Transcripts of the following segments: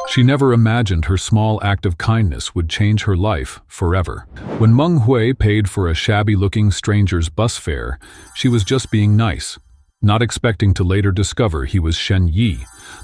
She never imagined her small act of kindness would change her life forever. When Meng Hui paid for a shabby-looking stranger's bus fare, she was just being nice, not expecting to later discover he was Shen Yi,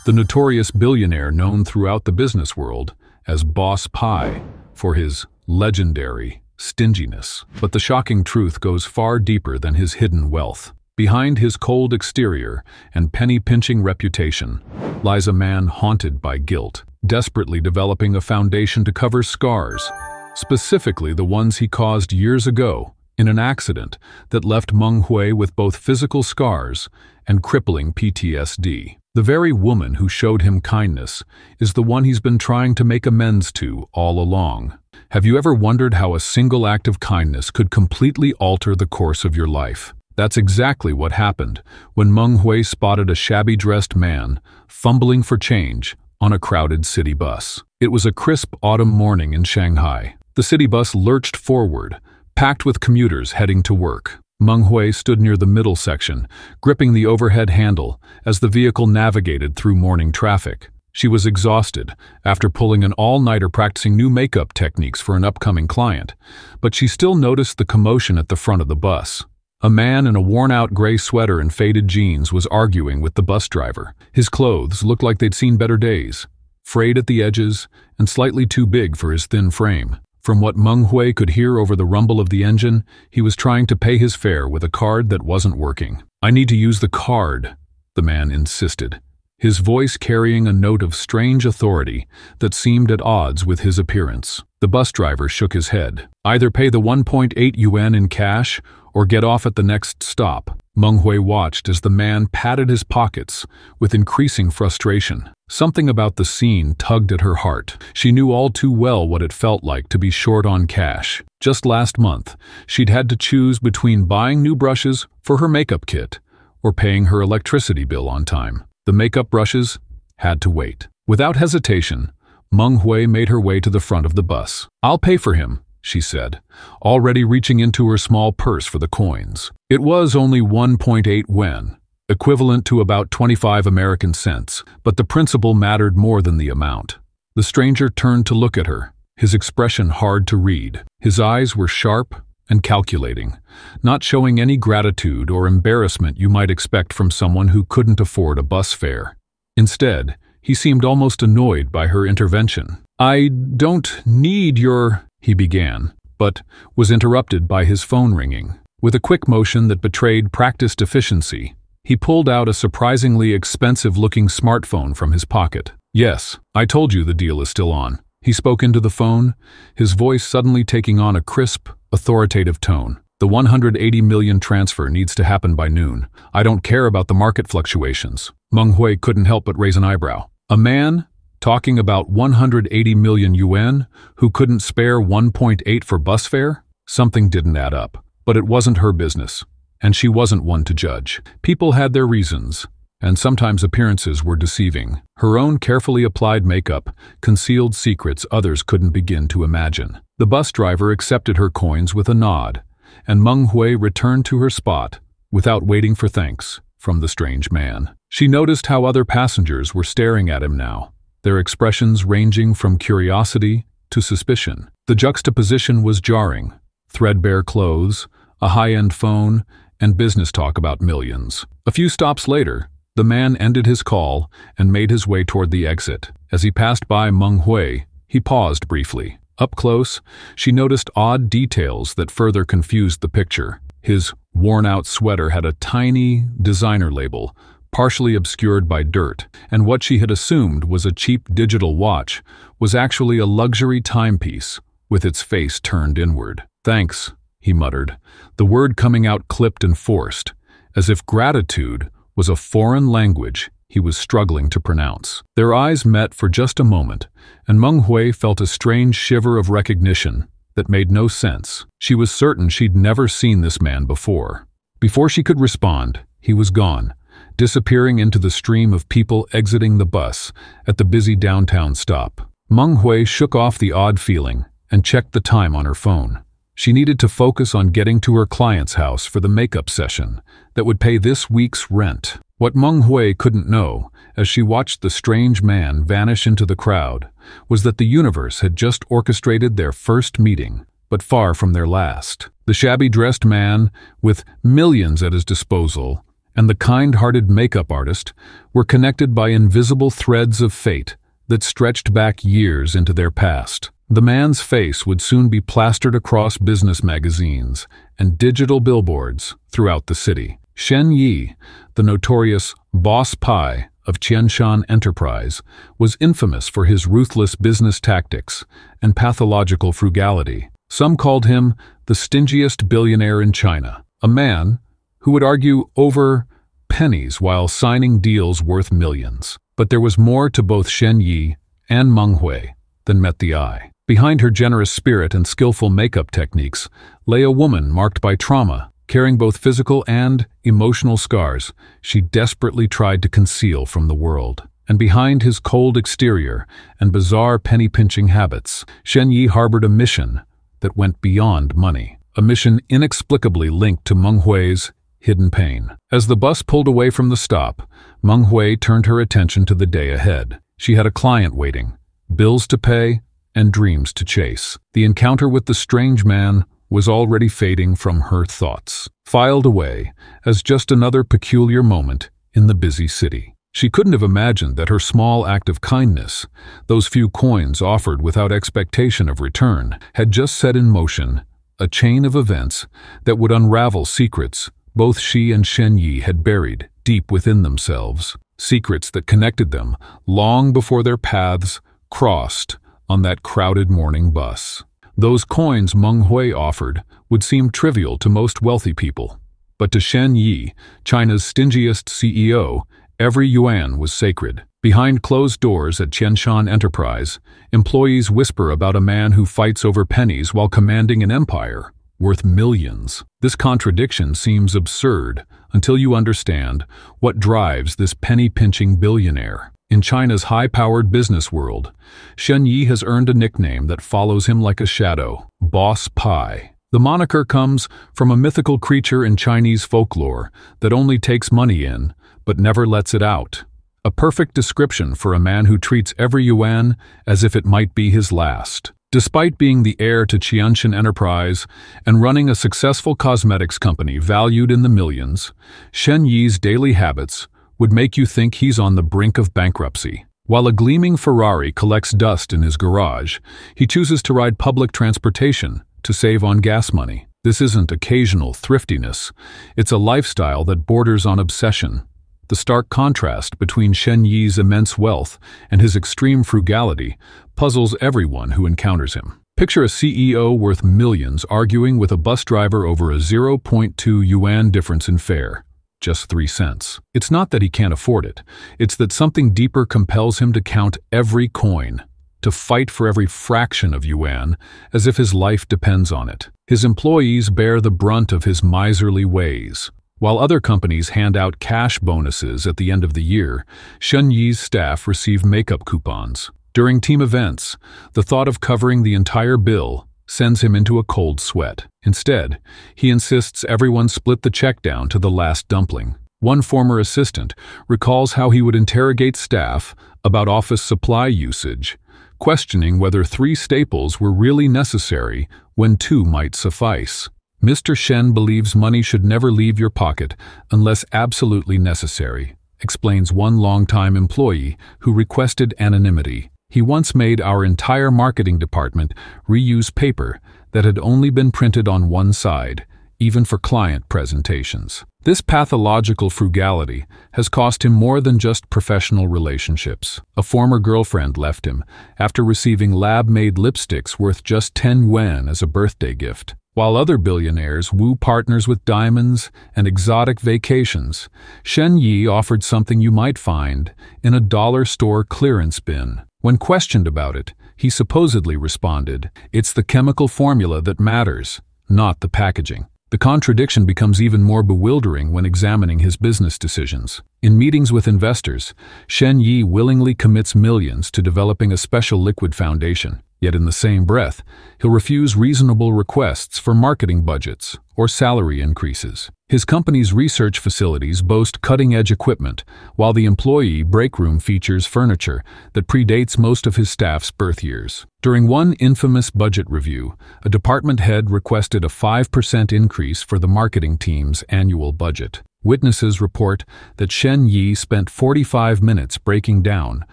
the notorious billionaire known throughout the business world as Boss Pai for his legendary stinginess. But the shocking truth goes far deeper than his hidden wealth. Behind his cold exterior and penny-pinching reputation lies a man haunted by guilt, desperately developing a foundation to cover scars, specifically the ones he caused years ago in an accident that left Meng Hui with both physical scars and crippling PTSD. The very woman who showed him kindness is the one he's been trying to make amends to all along. Have you ever wondered how a single act of kindness could completely alter the course of your life? That's exactly what happened when Meng Hui spotted a shabby-dressed man fumbling for change on a crowded city bus. It was a crisp autumn morning in Shanghai. The city bus lurched forward, packed with commuters heading to work. Meng Hui stood near the middle section, gripping the overhead handle as the vehicle navigated through morning traffic. She was exhausted after pulling an all-nighter practicing new makeup techniques for an upcoming client, but she still noticed the commotion at the front of the bus. A man in a worn-out gray sweater and faded jeans was arguing with the bus driver. His clothes looked like they'd seen better days, frayed at the edges and slightly too big for his thin frame. From what Meng Hui could hear over the rumble of the engine, he was trying to pay his fare with a card that wasn't working. "I need to use the card," the man insisted, his voice carrying a note of strange authority that seemed at odds with his appearance. The bus driver shook his head. "Either pay the 1.8 yuan in cash or get off at the next stop." Meng Hui watched as the man patted his pockets with increasing frustration. Something about the scene tugged at her heart. She knew all too well what it felt like to be short on cash. Just last month, she'd had to choose between buying new brushes for her makeup kit or paying her electricity bill on time. The makeup brushes had to wait. Without hesitation, Meng Hui made her way to the front of the bus. "I'll pay for him," she said, already reaching into her small purse for the coins. It was only 1.8 yuan, equivalent to about 25 American cents, but the principle mattered more than the amount. The stranger turned to look at her, his expression hard to read. His eyes were sharp and calculating, not showing any gratitude or embarrassment you might expect from someone who couldn't afford a bus fare. Instead, he seemed almost annoyed by her intervention. "I don't need your—" he began, but was interrupted by his phone ringing. With a quick motion that betrayed practiced efficiency, he pulled out a surprisingly expensive-looking smartphone from his pocket. "Yes, I told you the deal is still on." He spoke into the phone, his voice suddenly taking on a crisp, authoritative tone. "The 180 million transfer needs to happen by noon. I don't care about the market fluctuations." Meng Hui couldn't help but raise an eyebrow. A man talking about 180 million yuan who couldn't spare 1.8 for bus fare? Something didn't add up. But it wasn't her business, and she wasn't one to judge. People had their reasons, and sometimes appearances were deceiving. Her own carefully applied makeup concealed secrets others couldn't begin to imagine. The bus driver accepted her coins with a nod, and Meng Hui returned to her spot without waiting for thanks from the strange man. She noticed how other passengers were staring at him now, their expressions ranging from curiosity to suspicion. The juxtaposition was jarring. Threadbare clothes, a high-end phone, and business talk about millions. A few stops later, the man ended his call and made his way toward the exit. As he passed by Meng Hui, he paused briefly. Up close, she noticed odd details that further confused the picture. His worn-out sweater had a tiny designer label, partially obscured by dirt, and what she had assumed was a cheap digital watch was actually a luxury timepiece with its face turned inward. "Thanks," he muttered, the word coming out clipped and forced, as if gratitude was a foreign language he was struggling to pronounce. Their eyes met for just a moment, and Meng Hui felt a strange shiver of recognition that made no sense. She was certain she'd never seen this man before. Before she could respond, he was gone, disappearing into the stream of people exiting the bus at the busy downtown stop. Meng Hui shook off the odd feeling and checked the time on her phone. She needed to focus on getting to her client's house for the makeup session that would pay this week's rent. What Meng Hui couldn't know, as she watched the strange man vanish into the crowd, was that the universe had just orchestrated their first meeting, but far from their last. The shabby-dressed man, with millions at his disposal, and the kind-hearted makeup artist were connected by invisible threads of fate that stretched back years into their past. The man's face would soon be plastered across business magazines and digital billboards throughout the city. Shen Yi, the notorious Boss Pai of Qianshan Enterprise, was infamous for his ruthless business tactics and pathological frugality. Some called him the stingiest billionaire in China, a man who would argue over pennies while signing deals worth millions. But there was more to both Shen Yi and Meng Hui than met the eye. Behind her generous spirit and skillful makeup techniques lay a woman marked by trauma, carrying both physical and emotional scars she desperately tried to conceal from the world. And behind his cold exterior and bizarre penny-pinching habits, Shen Yi harbored a mission that went beyond money, a mission inexplicably linked to Meng Hui's hidden pain. As the bus pulled away from the stop, Meng Hui turned her attention to the day ahead. She had a client waiting, bills to pay, and dreams to chase. The encounter with the strange man was already fading from her thoughts, filed away as just another peculiar moment in the busy city. She couldn't have imagined that her small act of kindness, those few coins offered without expectation of return, had just set in motion a chain of events that would unravel secrets both she and Shen Yi had buried deep within themselves, secrets that connected them long before their paths crossed on that crowded morning bus. Those coins Meng Hui offered would seem trivial to most wealthy people, but to Shen Yi, China's stingiest CEO, every yuan was sacred. Behind closed doors at Qianshan Enterprise, employees whisper about a man who fights over pennies while commanding an empire worth millions. This contradiction seems absurd until you understand what drives this penny-pinching billionaire. In China's high-powered business world, Shen Yi has earned a nickname that follows him like a shadow, Boss Pai. The moniker comes from a mythical creature in Chinese folklore that only takes money in, but never lets it out. A perfect description for a man who treats every yuan as if it might be his last. Despite being the heir to Qianshan Enterprise and running a successful cosmetics company valued in the millions, Shen Yi's daily habits would make you think he's on the brink of bankruptcy. While a gleaming Ferrari collects dust in his garage, he chooses to ride public transportation to save on gas money. This isn't occasional thriftiness, it's a lifestyle that borders on obsession. The stark contrast between Shen Yi's immense wealth and his extreme frugality puzzles everyone who encounters him. Picture a CEO worth millions arguing with a bus driver over a 0.2 yuan difference in fare, just 3 cents. It's not that he can't afford it, it's that something deeper compels him to count every coin, to fight for every fraction of yuan as if his life depends on it. His employees bear the brunt of his miserly ways. While other companies hand out cash bonuses at the end of the year, Shen Yi's staff receive makeup coupons. During team events, the thought of covering the entire bill sends him into a cold sweat. Instead, he insists everyone split the check down to the last dumpling. One former assistant recalls how he would interrogate staff about office supply usage, questioning whether 3 staples were really necessary when 2 might suffice. Mr. Shen believes money should never leave your pocket unless absolutely necessary, explains one longtime employee who requested anonymity. He once made our entire marketing department reuse paper that had only been printed on one side, even for client presentations. This pathological frugality has cost him more than just professional relationships. A former girlfriend left him after receiving lab-made lipsticks worth just 10 yuan as a birthday gift. While other billionaires woo partners with diamonds and exotic vacations, Shen Yi offered something you might find in a dollar store clearance bin. When questioned about it, he supposedly responded, "It's the chemical formula that matters, not the packaging." The contradiction becomes even more bewildering when examining his business decisions. In meetings with investors, Shen Yi willingly commits millions to developing a special liquid foundation. Yet in the same breath, he'll refuse reasonable requests for marketing budgets or salary increases. His company's research facilities boast cutting-edge equipment, while the employee break room features furniture that predates most of his staff's birth years. During one infamous budget review, a department head requested a 5% increase for the marketing team's annual budget. Witnesses report that Shen Yi spent 45 minutes breaking down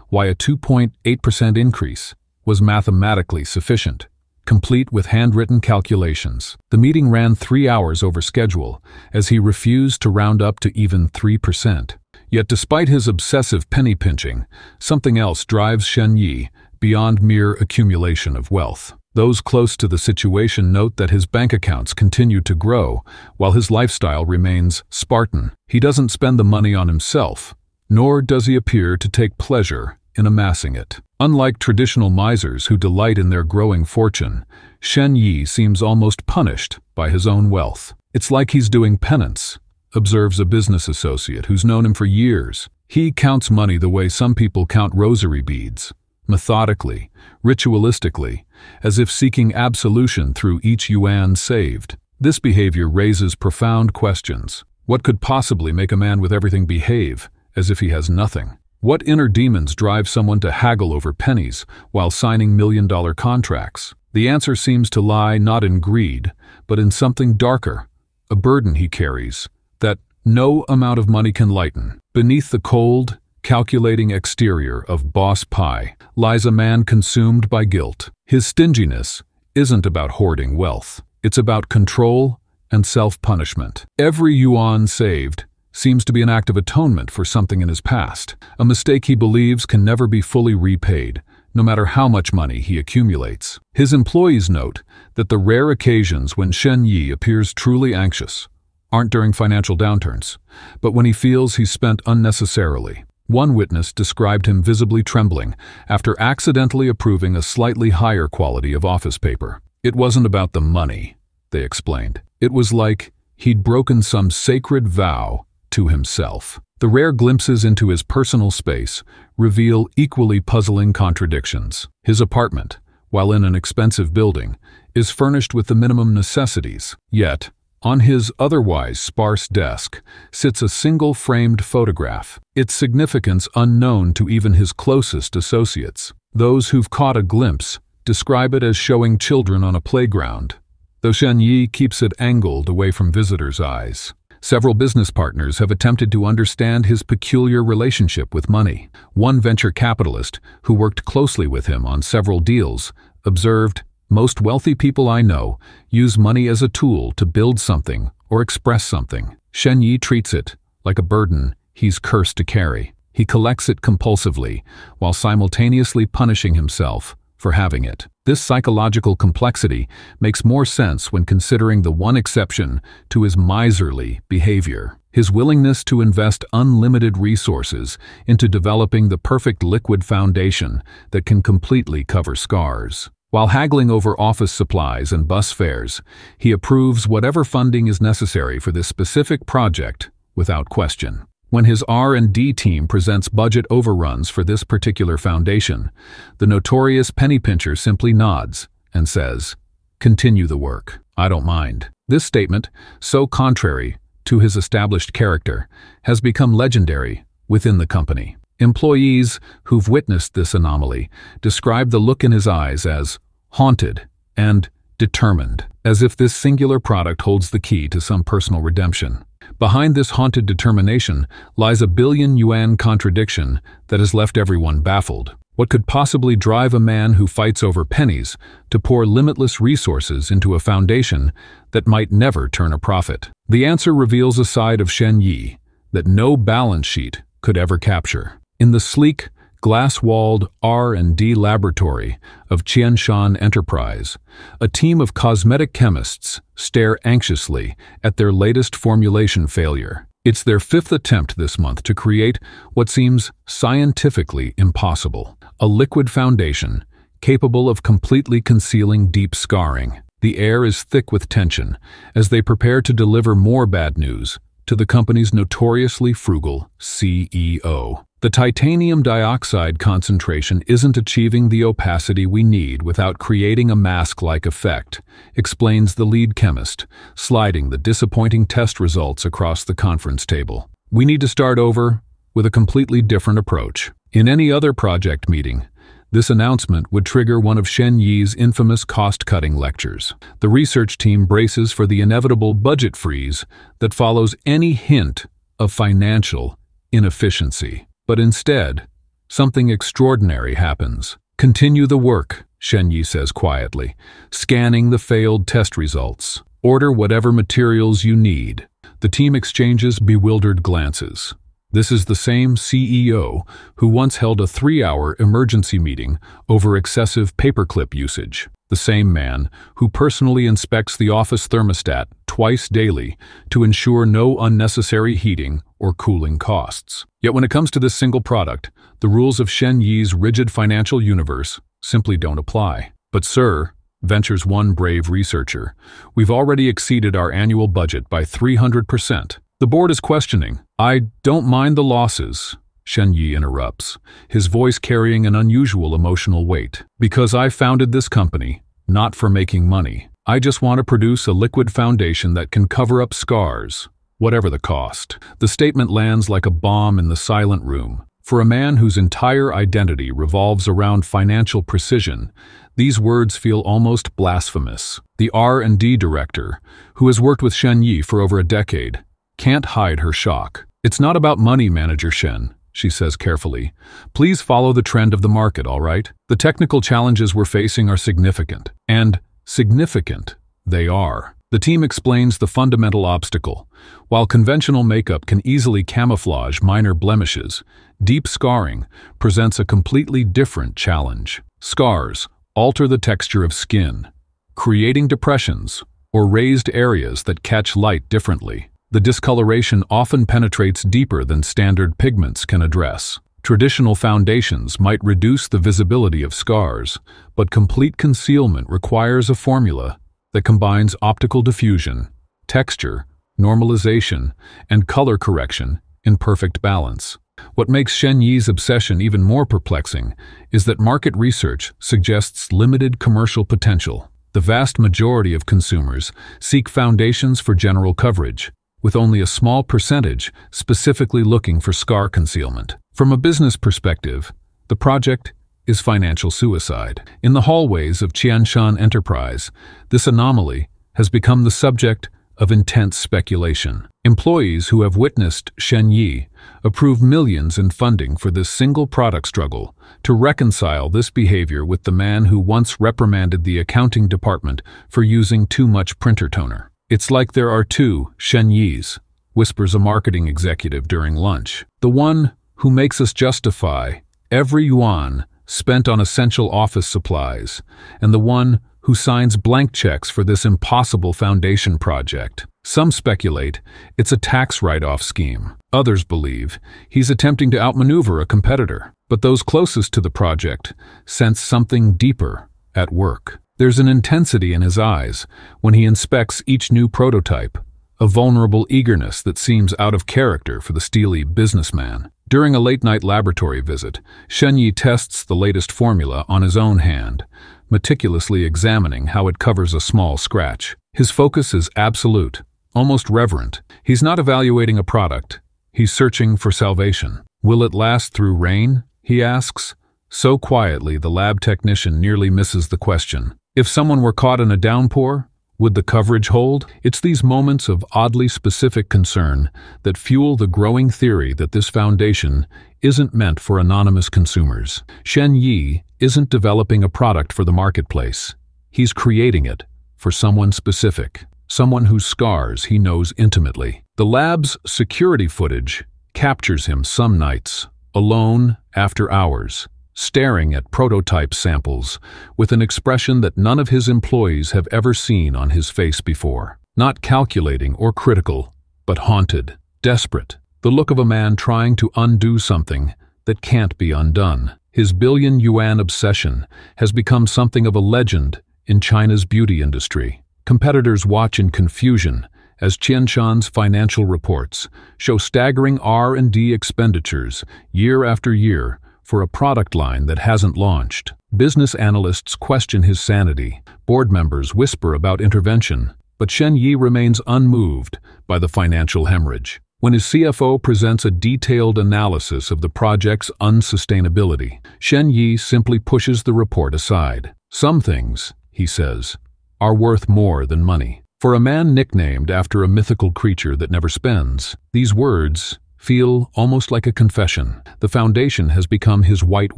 why a 2.8% increase was mathematically sufficient, complete with handwritten calculations. The meeting ran 3 hours over schedule, as he refused to round up to even 3%. Yet despite his obsessive penny pinching, something else drives Shen Yi beyond mere accumulation of wealth. Those close to the situation note that his bank accounts continue to grow, while his lifestyle remains Spartan. He doesn't spend the money on himself, nor does he appear to take pleasure in amassing it. Unlike traditional misers who delight in their growing fortune, Shen Yi seems almost punished by his own wealth. It's like he's doing penance, observes a business associate who's known him for years. He counts money the way some people count rosary beads, methodically, ritualistically, as if seeking absolution through each yuan saved. This behavior raises profound questions. What could possibly make a man with everything behave as if he has nothing? What inner demons drive someone to haggle over pennies while signing million-dollar contracts? The answer seems to lie not in greed, but in something darker, a burden he carries that no amount of money can lighten. Beneath the cold, calculating exterior of Boss Pai lies a man consumed by guilt. His stinginess isn't about hoarding wealth. It's about control and self-punishment. Every yuan saved seems to be an act of atonement for something in his past, a mistake he believes can never be fully repaid, no matter how much money he accumulates. His employees note that the rare occasions when Shen Yi appears truly anxious aren't during financial downturns, but when he feels he's spent unnecessarily. One witness described him visibly trembling after accidentally approving a slightly higher quality of office paper. It wasn't about the money, they explained. It was like he'd broken some sacred vow to himself. The rare glimpses into his personal space reveal equally puzzling contradictions. His apartment, while in an expensive building, is furnished with the minimum necessities. Yet, on his otherwise sparse desk sits a single framed photograph, its significance unknown to even his closest associates. Those who've caught a glimpse describe it as showing children on a playground, though Shen Yi keeps it angled away from visitors' eyes. Several business partners have attempted to understand his peculiar relationship with money. One venture capitalist, who worked closely with him on several deals, observed, "Most wealthy people I know use money as a tool to build something or express something. Shen Yi treats it like a burden he's cursed to carry. He collects it compulsively while simultaneously punishing himself for having it." This psychological complexity makes more sense when considering the one exception to his miserly behavior: his willingness to invest unlimited resources into developing the perfect liquid foundation that can completely cover scars. While haggling over office supplies and bus fares, he approves whatever funding is necessary for this specific project without question. When his R&D team presents budget overruns for this particular foundation, the notorious penny pincher simply nods and says, "Continue the work. I don't mind." This statement, so contrary to his established character, has become legendary within the company. Employees who've witnessed this anomaly describe the look in his eyes as haunted and determined, as if this singular product holds the key to some personal redemption. Behind this haunted determination lies a billion-yuan contradiction that has left everyone baffled. What could possibly drive a man who fights over pennies to pour limitless resources into a foundation that might never turn a profit? The answer reveals a side of Shen Yi that no balance sheet could ever capture. In the sleek, glass-walled R&D laboratory of Qianshan Enterprise, a team of cosmetic chemists stare anxiously at their latest formulation failure. It's their 5th attempt this month to create what seems scientifically impossible: a liquid foundation capable of completely concealing deep scarring. The air is thick with tension as they prepare to deliver more bad news to the company's notoriously frugal CEO. The titanium dioxide concentration isn't achieving the opacity we need without creating a mask-like effect, explains the lead chemist, sliding the disappointing test results across the conference table. We need to start over with a completely different approach. In any other project meeting, this announcement would trigger one of Shen Yi's infamous cost-cutting lectures. The research team braces for the inevitable budget freeze that follows any hint of financial inefficiency. But instead, something extraordinary happens. Continue the work, Shen Yi says quietly, scanning the failed test results. Order whatever materials you need. The team exchanges bewildered glances. This is the same CEO who once held a 3-hour emergency meeting over excessive paperclip usage. The same man who personally inspects the office thermostat twice daily to ensure no unnecessary heating or cooling costs. Yet when it comes to this single product, the rules of Shen Yi's rigid financial universe simply don't apply. But sir, ventures one brave researcher, we've already exceeded our annual budget by 300%. The board is questioning. I don't mind the losses, Shen Yi interrupts, his voice carrying an unusual emotional weight. Because I founded this company, not for making money. I just want to produce a liquid foundation that can cover up scars, whatever the cost. The statement lands like a bomb in the silent room. For a man whose entire identity revolves around financial precision, these words feel almost blasphemous. The R&D director, who has worked with Shen Yi for over a decade, can't hide her shock. It's not about money, Manager Shen, she says carefully. Please follow the trend of the market, all right? The technical challenges we're facing are significant. And significant they are. The team explains the fundamental obstacle. While conventional makeup can easily camouflage minor blemishes, deep scarring presents a completely different challenge. Scars alter the texture of skin, creating depressions or raised areas that catch light differently. The discoloration often penetrates deeper than standard pigments can address. Traditional foundations might reduce the visibility of scars, but complete concealment requires a formula that combines optical diffusion, texture, normalization, and color correction in perfect balance. What makes Shen Yi's obsession even more perplexing is that market research suggests limited commercial potential. The vast majority of consumers seek foundations for general coverage, with only a small percentage specifically looking for scar concealment. From a business perspective, the project is financial suicide. In the hallways of Qianshan Enterprise, this anomaly has become the subject of intense speculation. Employees who have witnessed Shen Yi approve millions in funding for this single product struggle to reconcile this behavior with the man who once reprimanded the accounting department for using too much printer toner. It's like there are two Shen Yis, whispers a marketing executive during lunch. The one who makes us justify every yuan spent on essential office supplies, and the one who signs blank checks for this impossible foundation project. Some speculate it's a tax write-off scheme. Others believe he's attempting to outmaneuver a competitor. But those closest to the project sense something deeper at work. There's an intensity in his eyes when he inspects each new prototype, a vulnerable eagerness that seems out of character for the steely businessman. During a late-night laboratory visit, Shen Yi tests the latest formula on his own hand, meticulously examining how it covers a small scratch. His focus is absolute, almost reverent. He's not evaluating a product, he's searching for salvation. Will it last through rain? He asks, so quietly the lab technician nearly misses the question. If someone were caught in a downpour, would the coverage hold? It's these moments of oddly specific concern that fuel the growing theory that this foundation isn't meant for anonymous consumers. Shen Yi isn't developing a product for the marketplace. He's creating it for someone specific, someone whose scars he knows intimately. The lab's security footage captures him some nights, alone after hours, staring at prototype samples with an expression that none of his employees have ever seen on his face before. Not calculating or critical, but haunted, desperate. The look of a man trying to undo something that can't be undone. His billion-yuan obsession has become something of a legend in China's beauty industry. Competitors watch in confusion as Qianshan's financial reports show staggering R&D expenditures year after year for a product line that hasn't launched. Business analysts question his sanity, board members whisper about intervention, but Shen Yi remains unmoved by the financial hemorrhage. When his CFO presents a detailed analysis of the project's unsustainability, Shen Yi simply pushes the report aside. Some things, he says, are worth more than money. For a man nicknamed after a mythical creature that never spends, these words feel almost like a confession. The foundation has become his white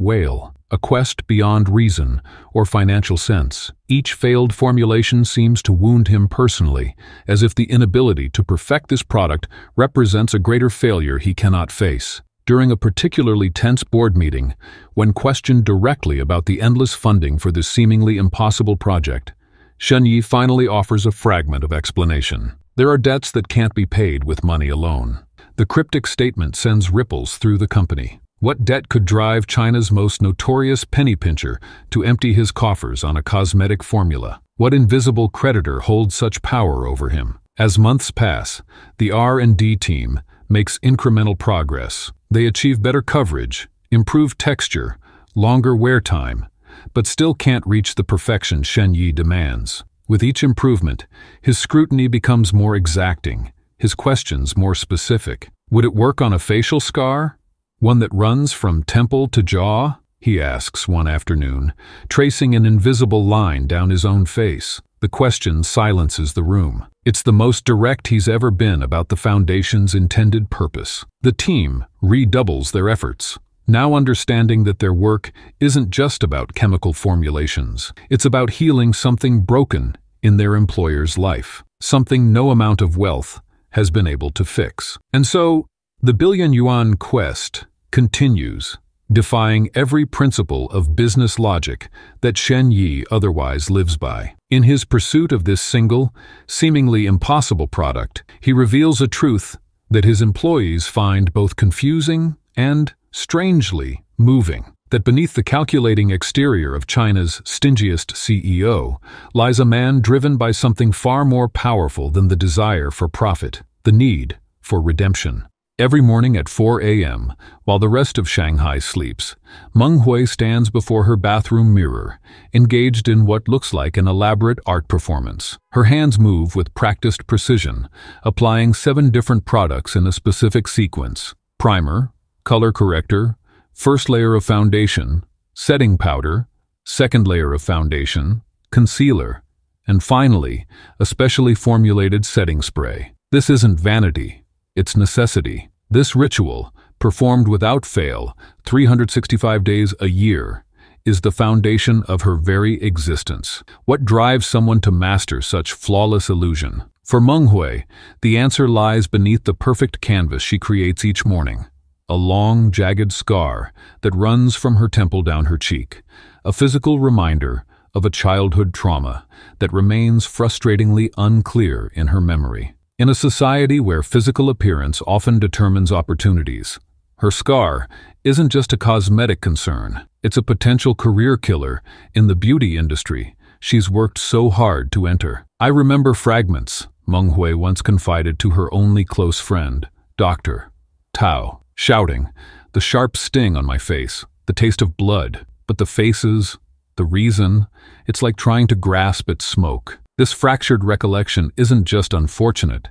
whale, a quest beyond reason or financial sense. Each failed formulation seems to wound him personally, as if the inability to perfect this product represents a greater failure he cannot face. During a particularly tense board meeting, when questioned directly about the endless funding for this seemingly impossible project, Shen Yi finally offers a fragment of explanation. There are debts that can't be paid with money alone. The cryptic statement sends ripples through the company. What debt could drive China's most notorious penny pincher to empty his coffers on a cosmetic formula? What invisible creditor holds such power over him? As months pass, the R&D team makes incremental progress. They achieve better coverage, improved texture, longer wear time, but still can't reach the perfection Shen Yi demands. With each improvement, his scrutiny becomes more exacting, his questions more specific. Would it work on a facial scar? One that runs from temple to jaw? He asks one afternoon, tracing an invisible line down his own face. The question silences the room. It's the most direct he's ever been about the foundation's intended purpose. The team redoubles their efforts, now understanding that their work isn't just about chemical formulations. It's about healing something broken in their employer's life, something no amount of wealth has been able to fix. And so, the billion-yuan quest continues, defying every principle of business logic that Shen Yi otherwise lives by. In his pursuit of this single, seemingly impossible product, he reveals a truth that his employees find both confusing and strangely moving. That beneath the calculating exterior of China's stingiest CEO lies a man driven by something far more powerful than the desire for profit, the need for redemption. Every morning at 4 a.m., while the rest of Shanghai sleeps, Meng Hui stands before her bathroom mirror, engaged in what looks like an elaborate art performance. Her hands move with practiced precision, applying 7 different products in a specific sequence: primer, color corrector, first layer of foundation, setting powder, second layer of foundation, concealer, and finally, a specially formulated setting spray. This isn't vanity, it's necessity. This ritual, performed without fail, 365 days a year, is the foundation of her very existence. What drives someone to master such flawless illusion? For Meng Hui, the answer lies beneath the perfect canvas she creates each morning. A long, jagged scar that runs from her temple down her cheek, a physical reminder of a childhood trauma that remains frustratingly unclear in her memory. In a society where physical appearance often determines opportunities, her scar isn't just a cosmetic concern, it's a potential career killer in the beauty industry she's worked so hard to enter. "I remember fragments," Meng Hui once confided to her only close friend, Dr. Tao. Shouting, the sharp sting on my face, the taste of blood, but the faces, the reason, it's like trying to grasp at smoke. This fractured recollection isn't just unfortunate,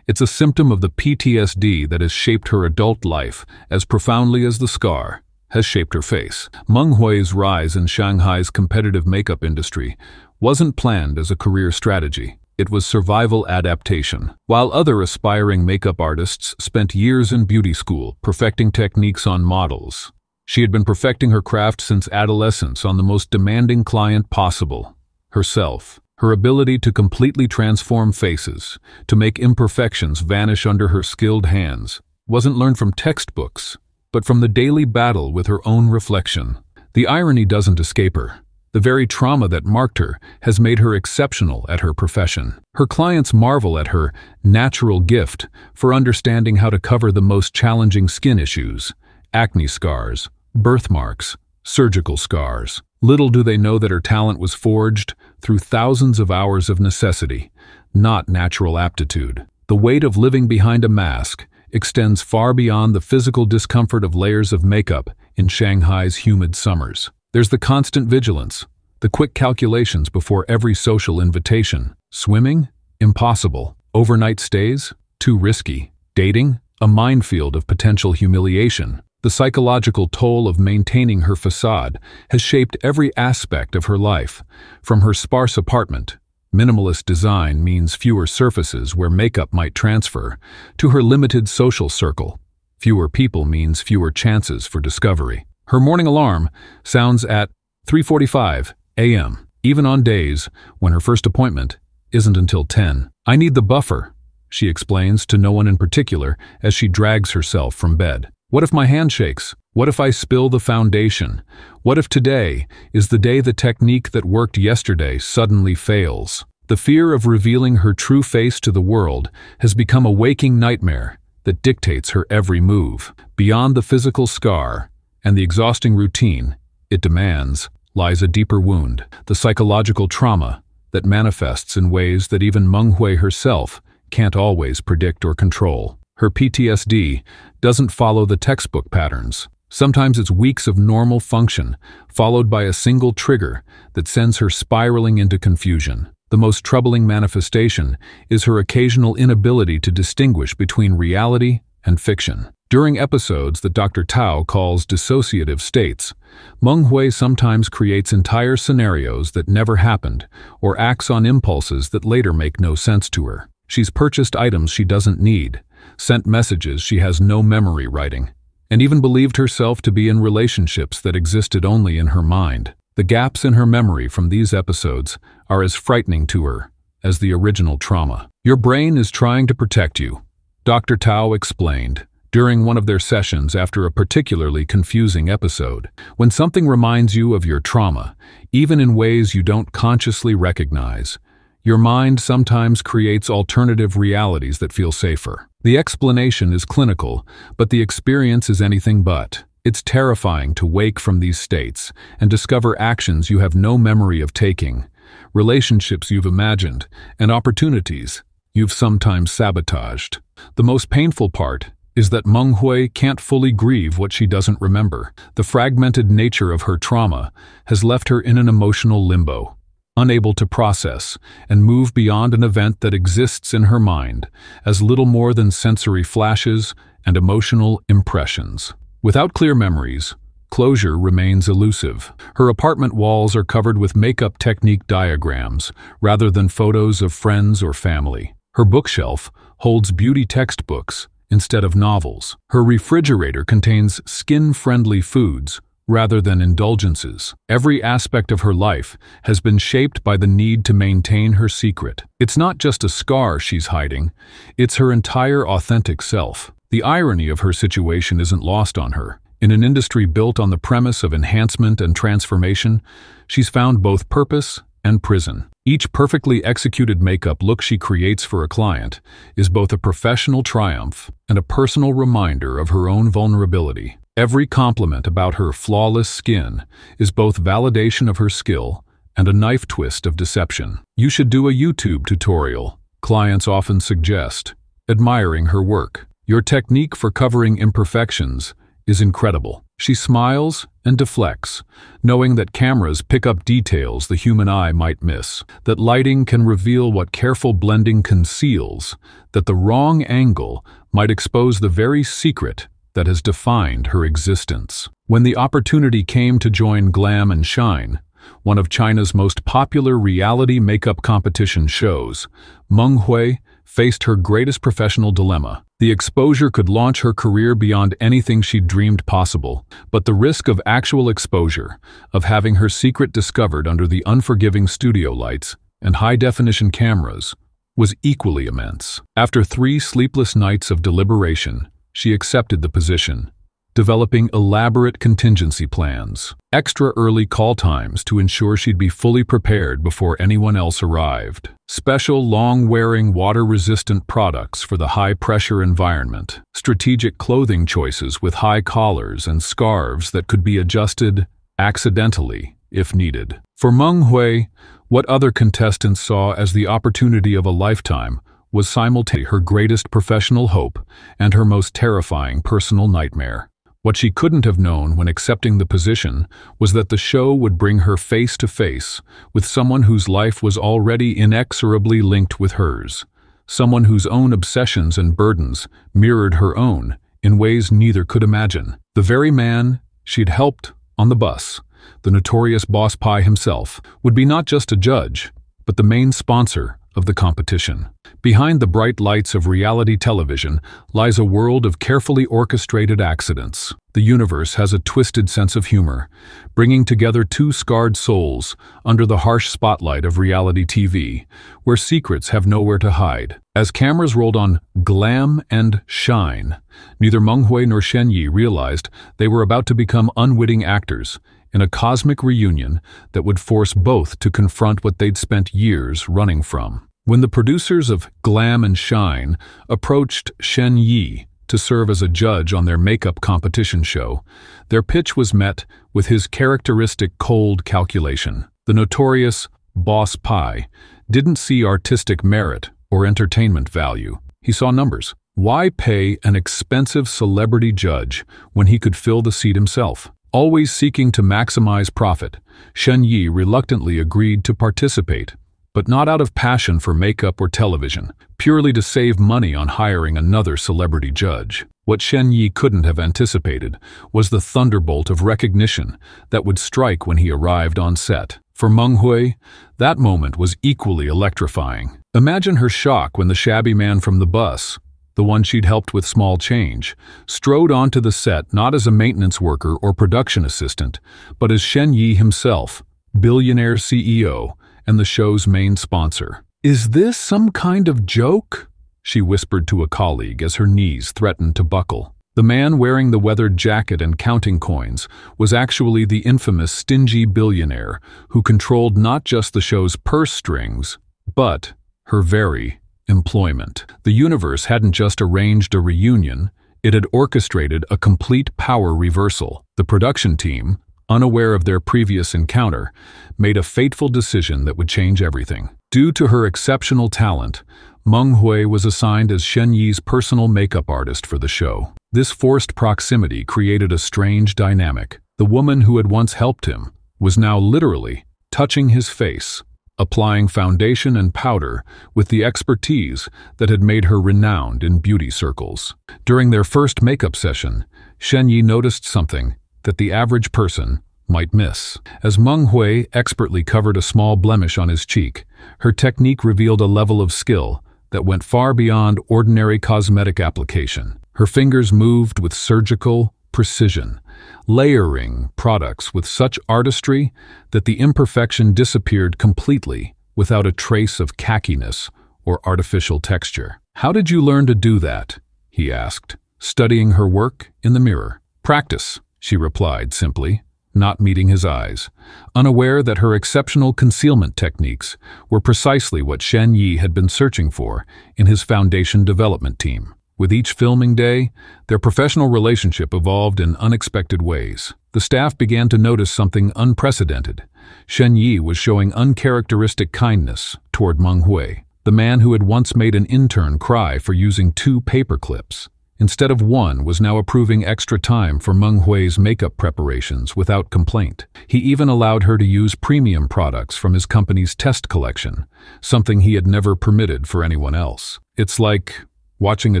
it's a symptom of the PTSD that has shaped her adult life as profoundly as the scar has shaped her face. Meng Hui's rise in Shanghai's competitive makeup industry wasn't planned as a career strategy. It was survival adaptation. While other aspiring makeup artists spent years in beauty school perfecting techniques on models, she had been perfecting her craft since adolescence on the most demanding client possible, herself. Her ability to completely transform faces, to make imperfections vanish under her skilled hands, wasn't learned from textbooks, but from the daily battle with her own reflection. The irony doesn't escape her. The very trauma that marked her has made her exceptional at her profession. Her clients marvel at her natural gift for understanding how to cover the most challenging skin issues: acne scars, birthmarks, surgical scars. Little do they know that her talent was forged through thousands of hours of necessity, not natural aptitude. The weight of living behind a mask extends far beyond the physical discomfort of layers of makeup in Shanghai's humid summers. There's the constant vigilance, the quick calculations before every social invitation. Swimming? Impossible. Overnight stays? Too risky. Dating? A minefield of potential humiliation. The psychological toll of maintaining her facade has shaped every aspect of her life. From her sparse apartment, minimalist design means fewer surfaces where makeup might transfer, to her limited social circle. Fewer people means fewer chances for discovery. Her morning alarm sounds at 3:45 a.m., even on days when her first appointment isn't until 10. "I need the buffer," she explains to no one in particular as she drags herself from bed. "What if my hand shakes? What if I spill the foundation? What if today is the day the technique that worked yesterday suddenly fails?" The fear of revealing her true face to the world has become a waking nightmare that dictates her every move. Beyond the physical scar and the exhausting routine it demands lies a deeper wound, the psychological trauma that manifests in ways that even Meng Hui herself can't always predict or control. Her PTSD doesn't follow the textbook patterns. Sometimes it's weeks of normal function, followed by a single trigger that sends her spiraling into confusion. The most troubling manifestation is her occasional inability to distinguish between reality and fiction. During episodes that Dr. Tao calls dissociative states, Meng Hui sometimes creates entire scenarios that never happened or acts on impulses that later make no sense to her. She's purchased items she doesn't need, sent messages she has no memory writing, and even believed herself to be in relationships that existed only in her mind. The gaps in her memory from these episodes are as frightening to her as the original trauma. "Your brain is trying to protect you," Dr. Tao explained during one of their sessions after a particularly confusing episode. "When something reminds you of your trauma, even in ways you don't consciously recognize, your mind sometimes creates alternative realities that feel safer." The explanation is clinical, but the experience is anything but. It's terrifying to wake from these states and discover actions you have no memory of taking, relationships you've imagined, and opportunities you've sometimes sabotaged. The most painful part is that Meng Hui can't fully grieve what she doesn't remember. The fragmented nature of her trauma has left her in an emotional limbo, unable to process and move beyond an event that exists in her mind as little more than sensory flashes and emotional impressions. Without clear memories, closure remains elusive. Her apartment walls are covered with makeup technique diagrams rather than photos of friends or family. Her bookshelf holds beauty textbooks instead of novels. Her refrigerator contains skin-friendly foods rather than indulgences. Every aspect of her life has been shaped by the need to maintain her secret. It's not just a scar she's hiding, it's her entire authentic self. The irony of her situation isn't lost on her. In an industry built on the premise of enhancement and transformation, she's found both purpose and prison. Each perfectly executed makeup look she creates for a client is both a professional triumph and a personal reminder of her own vulnerability. Every compliment about her flawless skin is both validation of her skill and a knife twist of deception. "You should do a YouTube tutorial," clients often suggest, admiring her work. "Your technique for covering imperfections is incredible." She smiles and deflects, knowing that cameras pick up details the human eye might miss, that lighting can reveal what careful blending conceals, that the wrong angle might expose the very secret that has defined her existence. When the opportunity came to join Glam and Shine, one of China's most popular reality makeup competition shows, Meng Hui faced her greatest professional dilemma. The exposure could launch her career beyond anything she'd dreamed possible, but the risk of actual exposure, of having her secret discovered under the unforgiving studio lights and high-definition cameras, was equally immense. After 3 sleepless nights of deliberation, she accepted the position, developing elaborate contingency plans, extra early call times to ensure she'd be fully prepared before anyone else arrived, special long-wearing water-resistant products for the high-pressure environment, strategic clothing choices with high collars and scarves that could be adjusted accidentally if needed. For Meng Hui, what other contestants saw as the opportunity of a lifetime was simultaneously her greatest professional hope and her most terrifying personal nightmare. What she couldn't have known when accepting the position was that the show would bring her face to face with someone whose life was already inexorably linked with hers, someone whose own obsessions and burdens mirrored her own in ways neither could imagine. The very man she'd helped on the bus, the notorious Boss Pai himself, would be not just a judge, but the main sponsor of the competition. Behind the bright lights of reality television lies a world of carefully orchestrated accidents. The universe has a twisted sense of humor, bringing together two scarred souls under the harsh spotlight of reality TV, where secrets have nowhere to hide. As cameras rolled on Glam and Shine, neither Meng Hui nor Shen Yi realized they were about to become unwitting actors in a cosmic reunion that would force both to confront what they'd spent years running from. When the producers of Glam and Shine approached Shen Yi to serve as a judge on their makeup competition show, their pitch was met with his characteristic cold calculation. The notorious Boss Pai didn't see artistic merit or entertainment value. He saw numbers. Why pay an expensive celebrity judge when he could fill the seat himself? Always seeking to maximize profit, Shen Yi reluctantly agreed to participate, but not out of passion for makeup or television, purely to save money on hiring another celebrity judge. What Shen Yi couldn't have anticipated was the thunderbolt of recognition that would strike when he arrived on set. For Meng Hui, that moment was equally electrifying. Imagine her shock when the shabby man from the bus, the one she'd helped with small change, strode onto the set not as a maintenance worker or production assistant, but as Shen Yi himself, billionaire CEO and the show's main sponsor. "Is this some kind of joke?" she whispered to a colleague as her knees threatened to buckle. The man wearing the weathered jacket and counting coins was actually the infamous stingy billionaire who controlled not just the show's purse strings, but her very employment. The universe hadn't just arranged a reunion, it had orchestrated a complete power reversal. The production team, unaware of their previous encounter, made a fateful decision that would change everything. Due to her exceptional talent, Meng Hui was assigned as Shen Yi's personal makeup artist for the show. This forced proximity created a strange dynamic. The woman who had once helped him was now literally touching his face, applying foundation and powder with the expertise that had made her renowned in beauty circles. During their first makeup session, Shen Yi noticed something that the average person might miss. As Meng Hui expertly covered a small blemish on his cheek, her technique revealed a level of skill that went far beyond ordinary cosmetic application. Her fingers moved with surgical precision, layering products with such artistry that the imperfection disappeared completely without a trace of khaki-ness or artificial texture. "How did you learn to do that?" he asked, studying her work in the mirror. "Practice," she replied simply, not meeting his eyes, unaware that her exceptional concealment techniques were precisely what Shen Yi had been searching for in his foundation development team. With each filming day, their professional relationship evolved in unexpected ways. The staff began to notice something unprecedented. Shen Yi was showing uncharacteristic kindness toward Meng Hui, the man who had once made an intern cry for using 2 paper clips. Instead of 1, was now approving extra time for Meng Hui's makeup preparations without complaint. He even allowed her to use premium products from his company's test collection, something he had never permitted for anyone else. "It's like watching a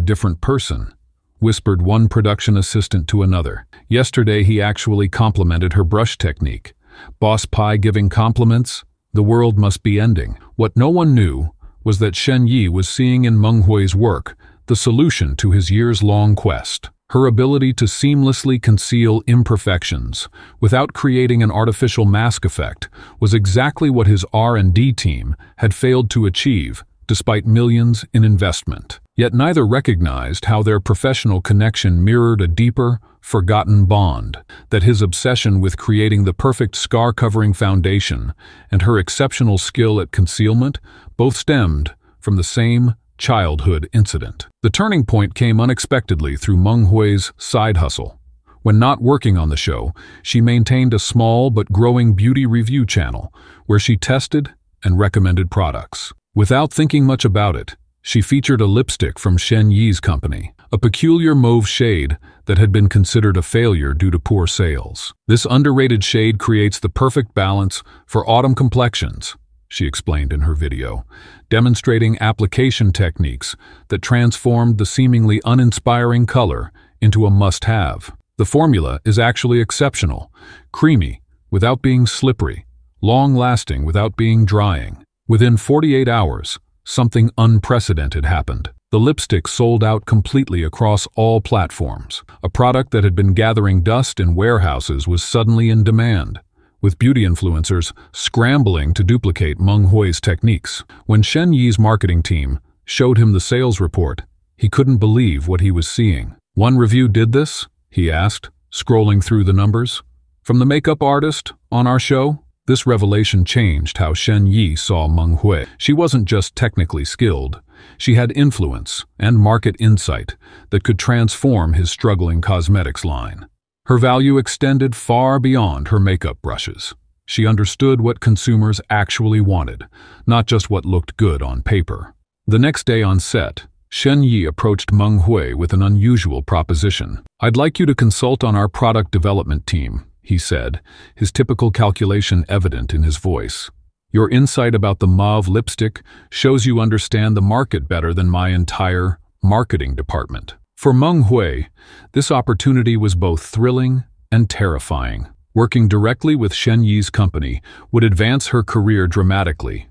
different person," whispered one production assistant to another. Yesterday he actually complimented her brush technique. Boss Pai giving compliments? The world must be ending. What no one knew was that Shen Yi was seeing in Meng Hui's work the solution to his years-long quest. Her ability to seamlessly conceal imperfections without creating an artificial mask effect was exactly what his R&D team had failed to achieve despite millions in investment. Yet neither recognized how their professional connection mirrored a deeper, forgotten bond, that his obsession with creating the perfect scar-covering foundation and her exceptional skill at concealment both stemmed from the same childhood incident. The turning point came unexpectedly through Meng Hui's side hustle. When not working on the show, she maintained a small but growing beauty review channel where she tested and recommended products. Without thinking much about it, She featured a lipstick from Shen Yi's company, a peculiar mauve shade that had been considered a failure due to poor sales. This underrated shade creates the perfect balance for autumn complexions, she explained in her video, demonstrating application techniques that transformed the seemingly uninspiring color into a must-have. The formula is actually exceptional, creamy without being slippery, long-lasting without being drying. Within 48 hours, something unprecedented happened. The lipstick sold out completely across all platforms. A product that had been gathering dust in warehouses was suddenly in demand, with beauty influencers scrambling to duplicate Meng Hui's techniques. When Shen Yi's marketing team showed him the sales report, he couldn't believe what he was seeing. "One review did this?" he asked, scrolling through the numbers. "From the makeup artist on our show?" This revelation changed how Shen Yi saw Meng Hui. She wasn't just technically skilled. She had influence and market insight that could transform his struggling cosmetics line. Her value extended far beyond her makeup brushes. She understood what consumers actually wanted, not just what looked good on paper. The next day on set, Shen Yi approached Meng Hui with an unusual proposition. "I'd like you to consult on our product development team," he said, his typical calculation evident in his voice. "Your insight about the mauve lipstick shows you understand the market better than my entire marketing department." For Meng Hui, this opportunity was both thrilling and terrifying. Working directly with Shen Yi's company would advance her career dramatically,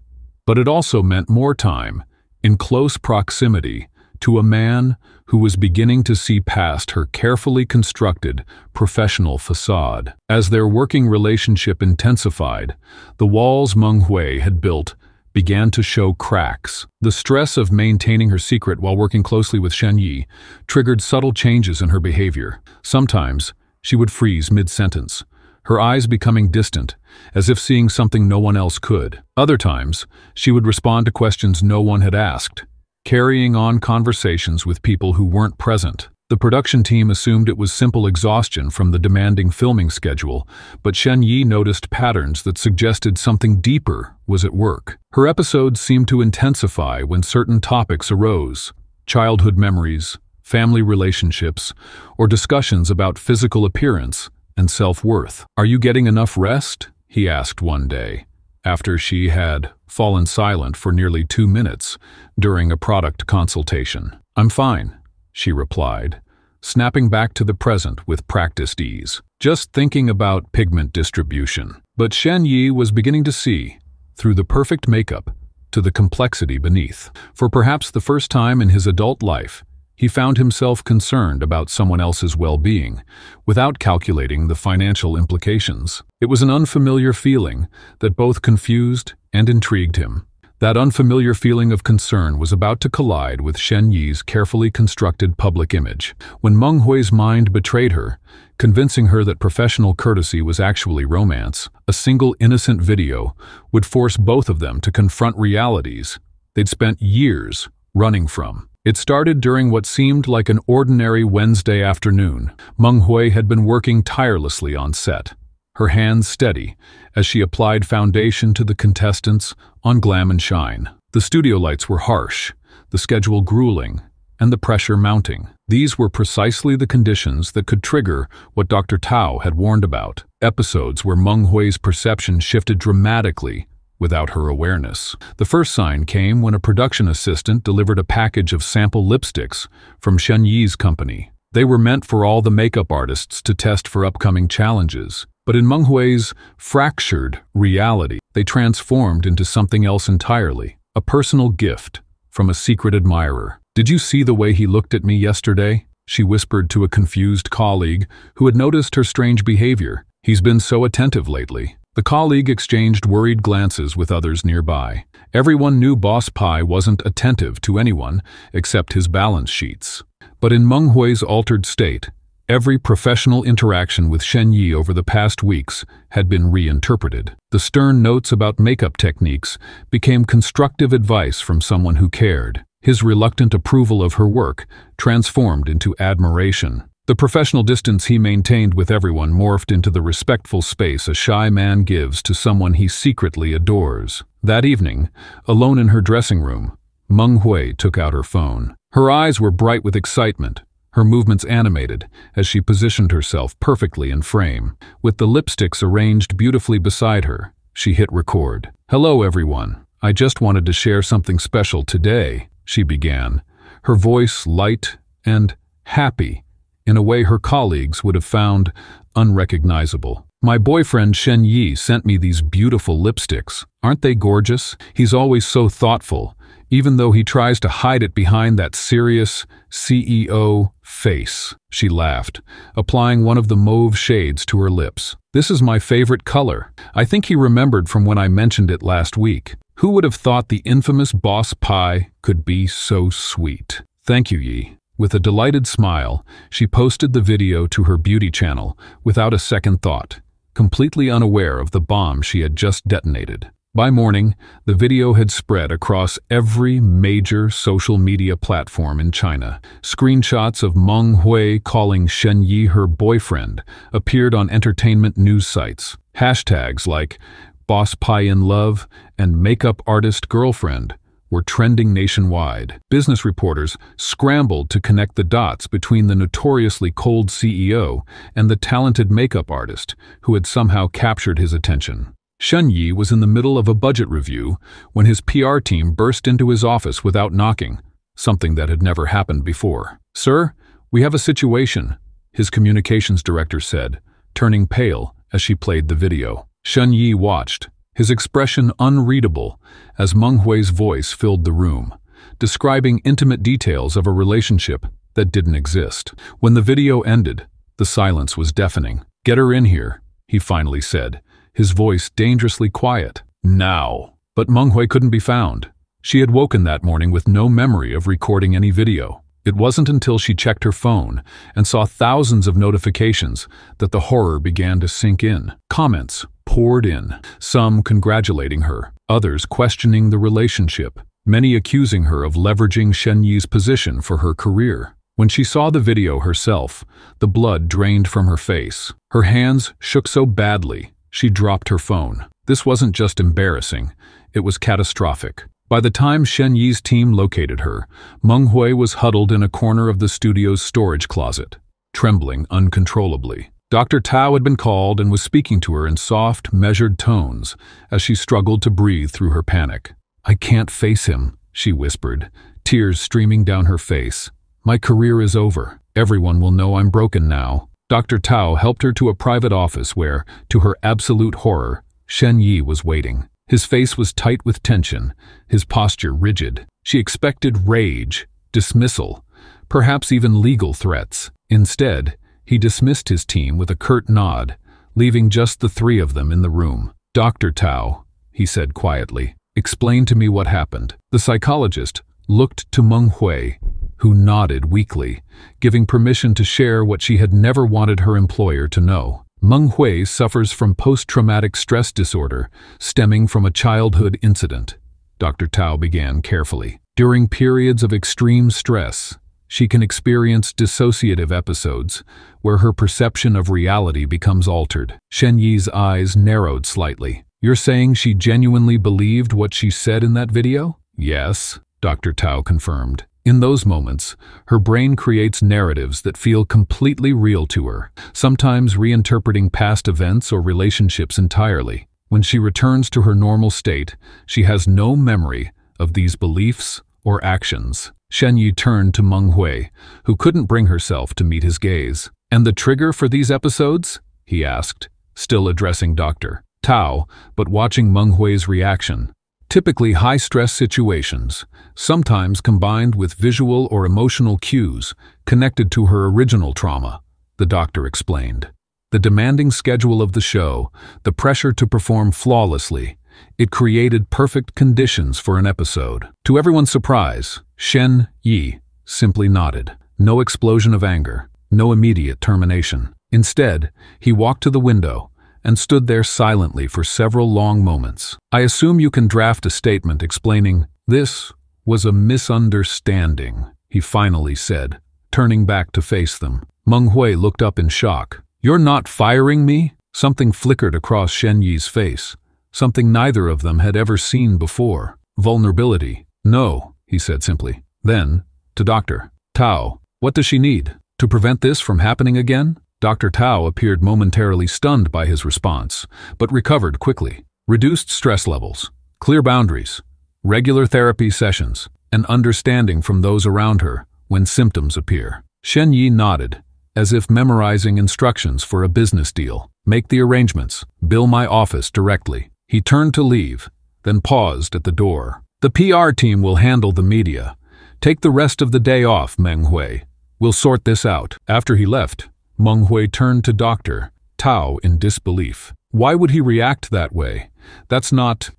but it also meant more time, in close proximity, to a man who was beginning to see past her carefully constructed professional facade. As their working relationship intensified, the walls Meng Hui had built began to show cracks. The stress of maintaining her secret while working closely with Shen Yi triggered subtle changes in her behavior. Sometimes, she would freeze mid-sentence, her eyes becoming distant, as if seeing something no one else could. Other times, she would respond to questions no one had asked, carrying on conversations with people who weren't present. The production team assumed it was simple exhaustion from the demanding filming schedule, but Shen Yi noticed patterns that suggested something deeper was at work. Her episodes seemed to intensify when certain topics arose: childhood memories, family relationships, or discussions about physical appearance and self-worth. "Are you getting enough rest?" he asked one day, after she had fallen silent for nearly 2 minutes during a product consultation. "I'm fine," she replied, snapping back to the present with practiced ease. "Just thinking about pigment distribution." But Shen Yi was beginning to see, through the perfect makeup, to the complexity beneath. For perhaps the first time in his adult life, he found himself concerned about someone else's well-being, without calculating the financial implications. It was an unfamiliar feeling that both confused and intrigued him. That unfamiliar feeling of concern was about to collide with Shen Yi's carefully constructed public image. When Meng Hui's mind betrayed her, convincing her that professional courtesy was actually romance, a single innocent video would force both of them to confront realities they'd spent years running from. It started during what seemed like an ordinary Wednesday afternoon. Meng Hui had been working tirelessly on set, her hands steady as she applied foundation to the contestants on Glam and Shine. The studio lights were harsh, the schedule grueling, and the pressure mounting. These were precisely the conditions that could trigger what Dr. Tao had warned about: episodes where Meng Hui's perception shifted dramatically without her awareness. The first sign came when a production assistant delivered a package of sample lipsticks from Shen Yi's company. They were meant for all the makeup artists to test for upcoming challenges. But in Meng Hui's fractured reality, they transformed into something else entirely, a personal gift from a secret admirer. "Did you see the way he looked at me yesterday?" she whispered to a confused colleague who had noticed her strange behavior. "He's been so attentive lately." The colleague exchanged worried glances with others nearby. Everyone knew Boss Pai wasn't attentive to anyone except his balance sheets. But in Meng Hui's altered state, every professional interaction with Shen Yi over the past weeks had been reinterpreted. The stern notes about makeup techniques became constructive advice from someone who cared. His reluctant approval of her work transformed into admiration. The professional distance he maintained with everyone morphed into the respectful space a shy man gives to someone he secretly adores. That evening, alone in her dressing room, Meng Hui took out her phone. Her eyes were bright with excitement, her movements animated as she positioned herself perfectly in frame. With the lipsticks arranged beautifully beside her, she hit record. "Hello everyone. I just wanted to share something special today," she began, her voice light and happy in a way her colleagues would have found unrecognizable. "My boyfriend Shen Yi sent me these beautiful lipsticks. Aren't they gorgeous? He's always so thoughtful, even though he tries to hide it behind that serious CEO face." She laughed, applying one of the mauve shades to her lips. "This is my favorite color. I think he remembered from when I mentioned it last week. Who would have thought the infamous Boss Pie could be so sweet? Thank you, Yi." With a delighted smile, she posted the video to her beauty channel without a second thought, completely unaware of the bomb she had just detonated. By morning, the video had spread across every major social media platform in China. Screenshots of Meng Hui calling Shen Yi her boyfriend appeared on entertainment news sites. Hashtags like Boss Pie in Love and Makeup Artist Girlfriend were trending nationwide. Business reporters scrambled to connect the dots between the notoriously cold CEO and the talented makeup artist who had somehow captured his attention. Shen Yi was in the middle of a budget review when his PR team burst into his office without knocking, something that had never happened before. "Sir, we have a situation," his communications director said, turning pale as she played the video. Shen Yi watched, his expression unreadable as Meng Hui's voice filled the room, describing intimate details of a relationship that didn't exist. When the video ended, the silence was deafening. "Get her in here," he finally said, his voice dangerously quiet. "Now." But Meng Hui couldn't be found. She had woken that morning with no memory of recording any video. It wasn't until she checked her phone and saw thousands of notifications that the horror began to sink in. Comments poured in, some congratulating her, others questioning the relationship, many accusing her of leveraging Shen Yi's position for her career. When she saw the video herself, the blood drained from her face. Her hands shook so badly, she dropped her phone. This wasn't just embarrassing, it was catastrophic. By the time Shen Yi's team located her, Meng Hui was huddled in a corner of the studio's storage closet, trembling uncontrollably. Dr. Tao had been called and was speaking to her in soft, measured tones as she struggled to breathe through her panic. "I can't face him," she whispered, tears streaming down her face. "My career is over. Everyone will know I'm broken now." Dr. Tao helped her to a private office where, to her absolute horror, Shen Yi was waiting. His face was tight with tension, his posture rigid. She expected rage, dismissal, perhaps even legal threats. Instead, he dismissed his team with a curt nod, leaving just the three of them in the room. "Dr. Tao," he said quietly, "explain to me what happened." The psychologist looked to Meng Hui, who nodded weakly, giving permission to share what she had never wanted her employer to know. Meng Hui suffers from post-traumatic stress disorder stemming from a childhood incident, Dr. Tao began carefully. During periods of extreme stress, she can experience dissociative episodes where her perception of reality becomes altered. Shen Yi's eyes narrowed slightly. "You're saying she genuinely believed what she said in that video?" "Yes," Dr. Tao confirmed. In those moments, her brain creates narratives that feel completely real to her, sometimes reinterpreting past events or relationships entirely. When she returns to her normal state, she has no memory of these beliefs or actions. Shen Yi turned to Meng Hui, who couldn't bring herself to meet his gaze. "And the trigger for these episodes?" he asked, still addressing Dr. Tao, but watching Meng Hui's reaction. "Typically high-stress situations, sometimes combined with visual or emotional cues connected to her original trauma," the doctor explained. "The demanding schedule of the show, the pressure to perform flawlessly, it created perfect conditions for an episode." To everyone's surprise, Shen Yi simply nodded. No explosion of anger, no immediate termination. Instead, he walked to the window and stood there silently for several long moments. "I assume you can draft a statement explaining, 'This was a misunderstanding,'" he finally said, turning back to face them. Meng Hui looked up in shock. "You're not firing me?" Something flickered across Shen Yi's face, something neither of them had ever seen before. "Vulnerability." "No," he said simply. Then, to Dr. Tao, what does she need? To prevent this from happening again? Dr. Tao appeared momentarily stunned by his response, but recovered quickly. Reduced stress levels, clear boundaries, regular therapy sessions, and understanding from those around her when symptoms appear. Shen Yi nodded, as if memorizing instructions for a business deal. Make the arrangements. Bill my office directly. He turned to leave, then paused at the door. The PR team will handle the media. Take the rest of the day off, Meng Hui. We'll sort this out. After he left, Meng Hui turned to Dr. Tao in disbelief. Why would he react that way? That's not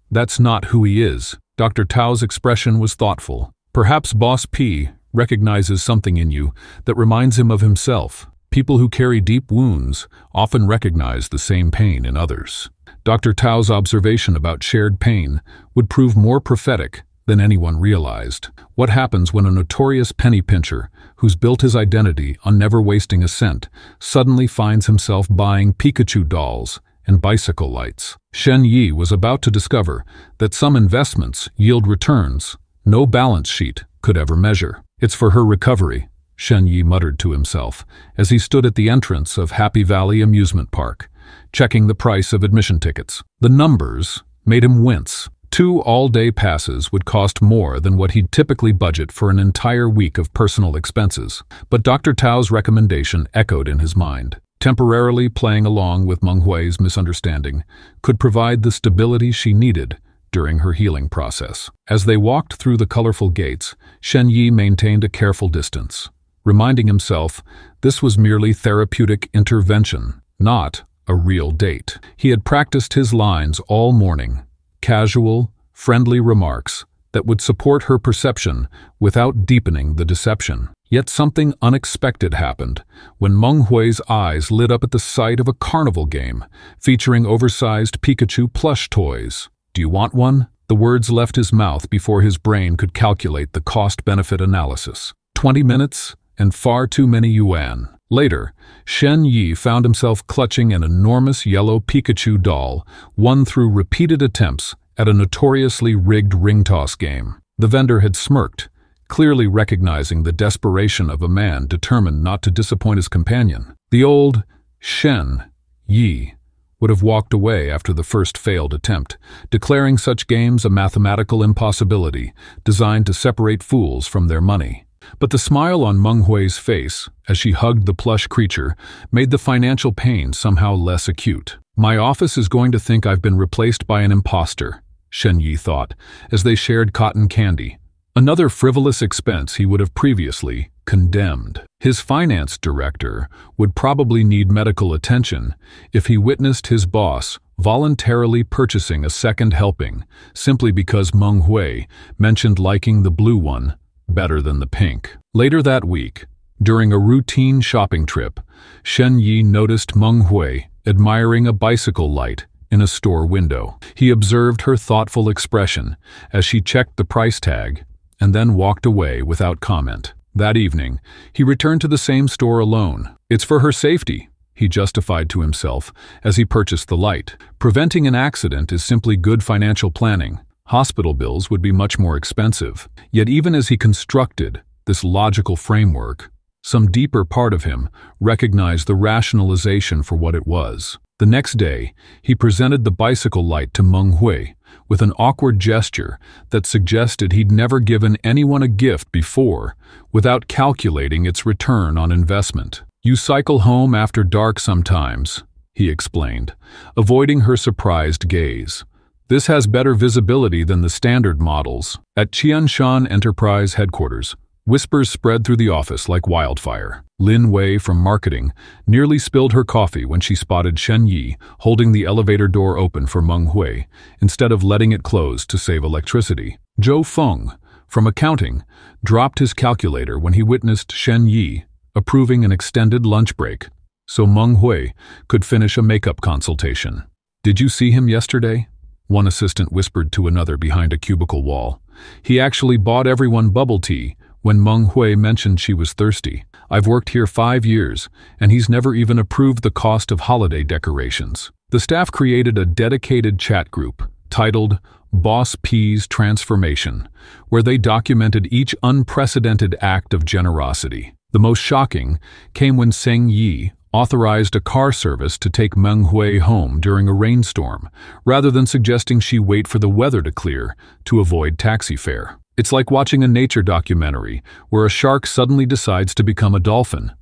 who he is. Dr. Tao's expression was thoughtful. Perhaps Boss P recognizes something in you that reminds him of himself. People who carry deep wounds often recognize the same pain in others. Dr. Tao's observation about shared pain would prove more prophetic than anyone realized. What happens when a notorious penny pincher, who's built his identity on never wasting a cent, suddenly finds himself buying Pikachu dolls and bicycle lights? Shen Yi was about to discover that some investments yield returns no balance sheet could ever measure. It's for her recovery, Shen Yi muttered to himself as he stood at the entrance of Happy Valley Amusement Park, checking the price of admission tickets. The numbers made him wince. 2 all-day passes would cost more than what he'd typically budget for an entire week of personal expenses. But Dr. Tao's recommendation echoed in his mind. Temporarily playing along with Meng Hui's misunderstanding could provide the stability she needed during her healing process. As they walked through the colorful gates, Shen Yi maintained a careful distance, reminding himself this was merely therapeutic intervention, not a real date. He had practiced his lines all morning, casual, friendly remarks that would support her perception without deepening the deception. Yet something unexpected happened when Meng Hui's eyes lit up at the sight of a carnival game featuring oversized Pikachu plush toys. Do you want one? The words left his mouth before his brain could calculate the cost-benefit analysis. 20 minutes and far too many yuan. Later, Shen Yi found himself clutching an enormous yellow Pikachu doll won through repeated attempts at a notoriously rigged ring toss game. The vendor had smirked, clearly recognizing the desperation of a man determined not to disappoint his companion. The old Shen Yi would have walked away after the first failed attempt, declaring such games a mathematical impossibility designed to separate fools from their money. But the smile on Meng Hui's face, as she hugged the plush creature, made the financial pain somehow less acute. My office is going to think I've been replaced by an imposter, Shen Yi thought, as they shared cotton candy, another frivolous expense he would have previously condemned. His finance director would probably need medical attention if he witnessed his boss voluntarily purchasing a second helping simply because Meng Hui mentioned liking the blue one better than the pink. Later that week, during a routine shopping trip, Shen Yi noticed Meng Hui admiring a bicycle light in a store window. He observed her thoughtful expression as she checked the price tag and then walked away without comment. That evening, he returned to the same store alone. It's for her safety, he justified to himself as he purchased the light. Preventing an accident is simply good financial planning. Hospital bills would be much more expensive. Yet even as he constructed this logical framework, some deeper part of him recognized the rationalization for what it was. The next day, he presented the bicycle light to Meng Hui with an awkward gesture that suggested he'd never given anyone a gift before without calculating its return on investment. You cycle home after dark sometimes, he explained, avoiding her surprised gaze. This has better visibility than the standard models. At Qianshan Enterprise headquarters, whispers spread through the office like wildfire. Lin Wei from marketing nearly spilled her coffee when she spotted Shen Yi holding the elevator door open for Meng Hui instead of letting it close to save electricity. Zhou Feng from accounting dropped his calculator when he witnessed Shen Yi approving an extended lunch break so Meng Hui could finish a makeup consultation. Did you see him yesterday? One assistant whispered to another behind a cubicle wall. He actually bought everyone bubble tea when Meng Hui mentioned she was thirsty. I've worked here 5 years, and he's never even approved the cost of holiday decorations. The staff created a dedicated chat group titled Boss P's Transformation, where they documented each unprecedented act of generosity. The most shocking came when Seng Yi authorized a car service to take Meng Hui home during a rainstorm, rather than suggesting she wait for the weather to clear to avoid taxi fare. It's like watching a nature documentary where a shark suddenly decides to become a dolphin.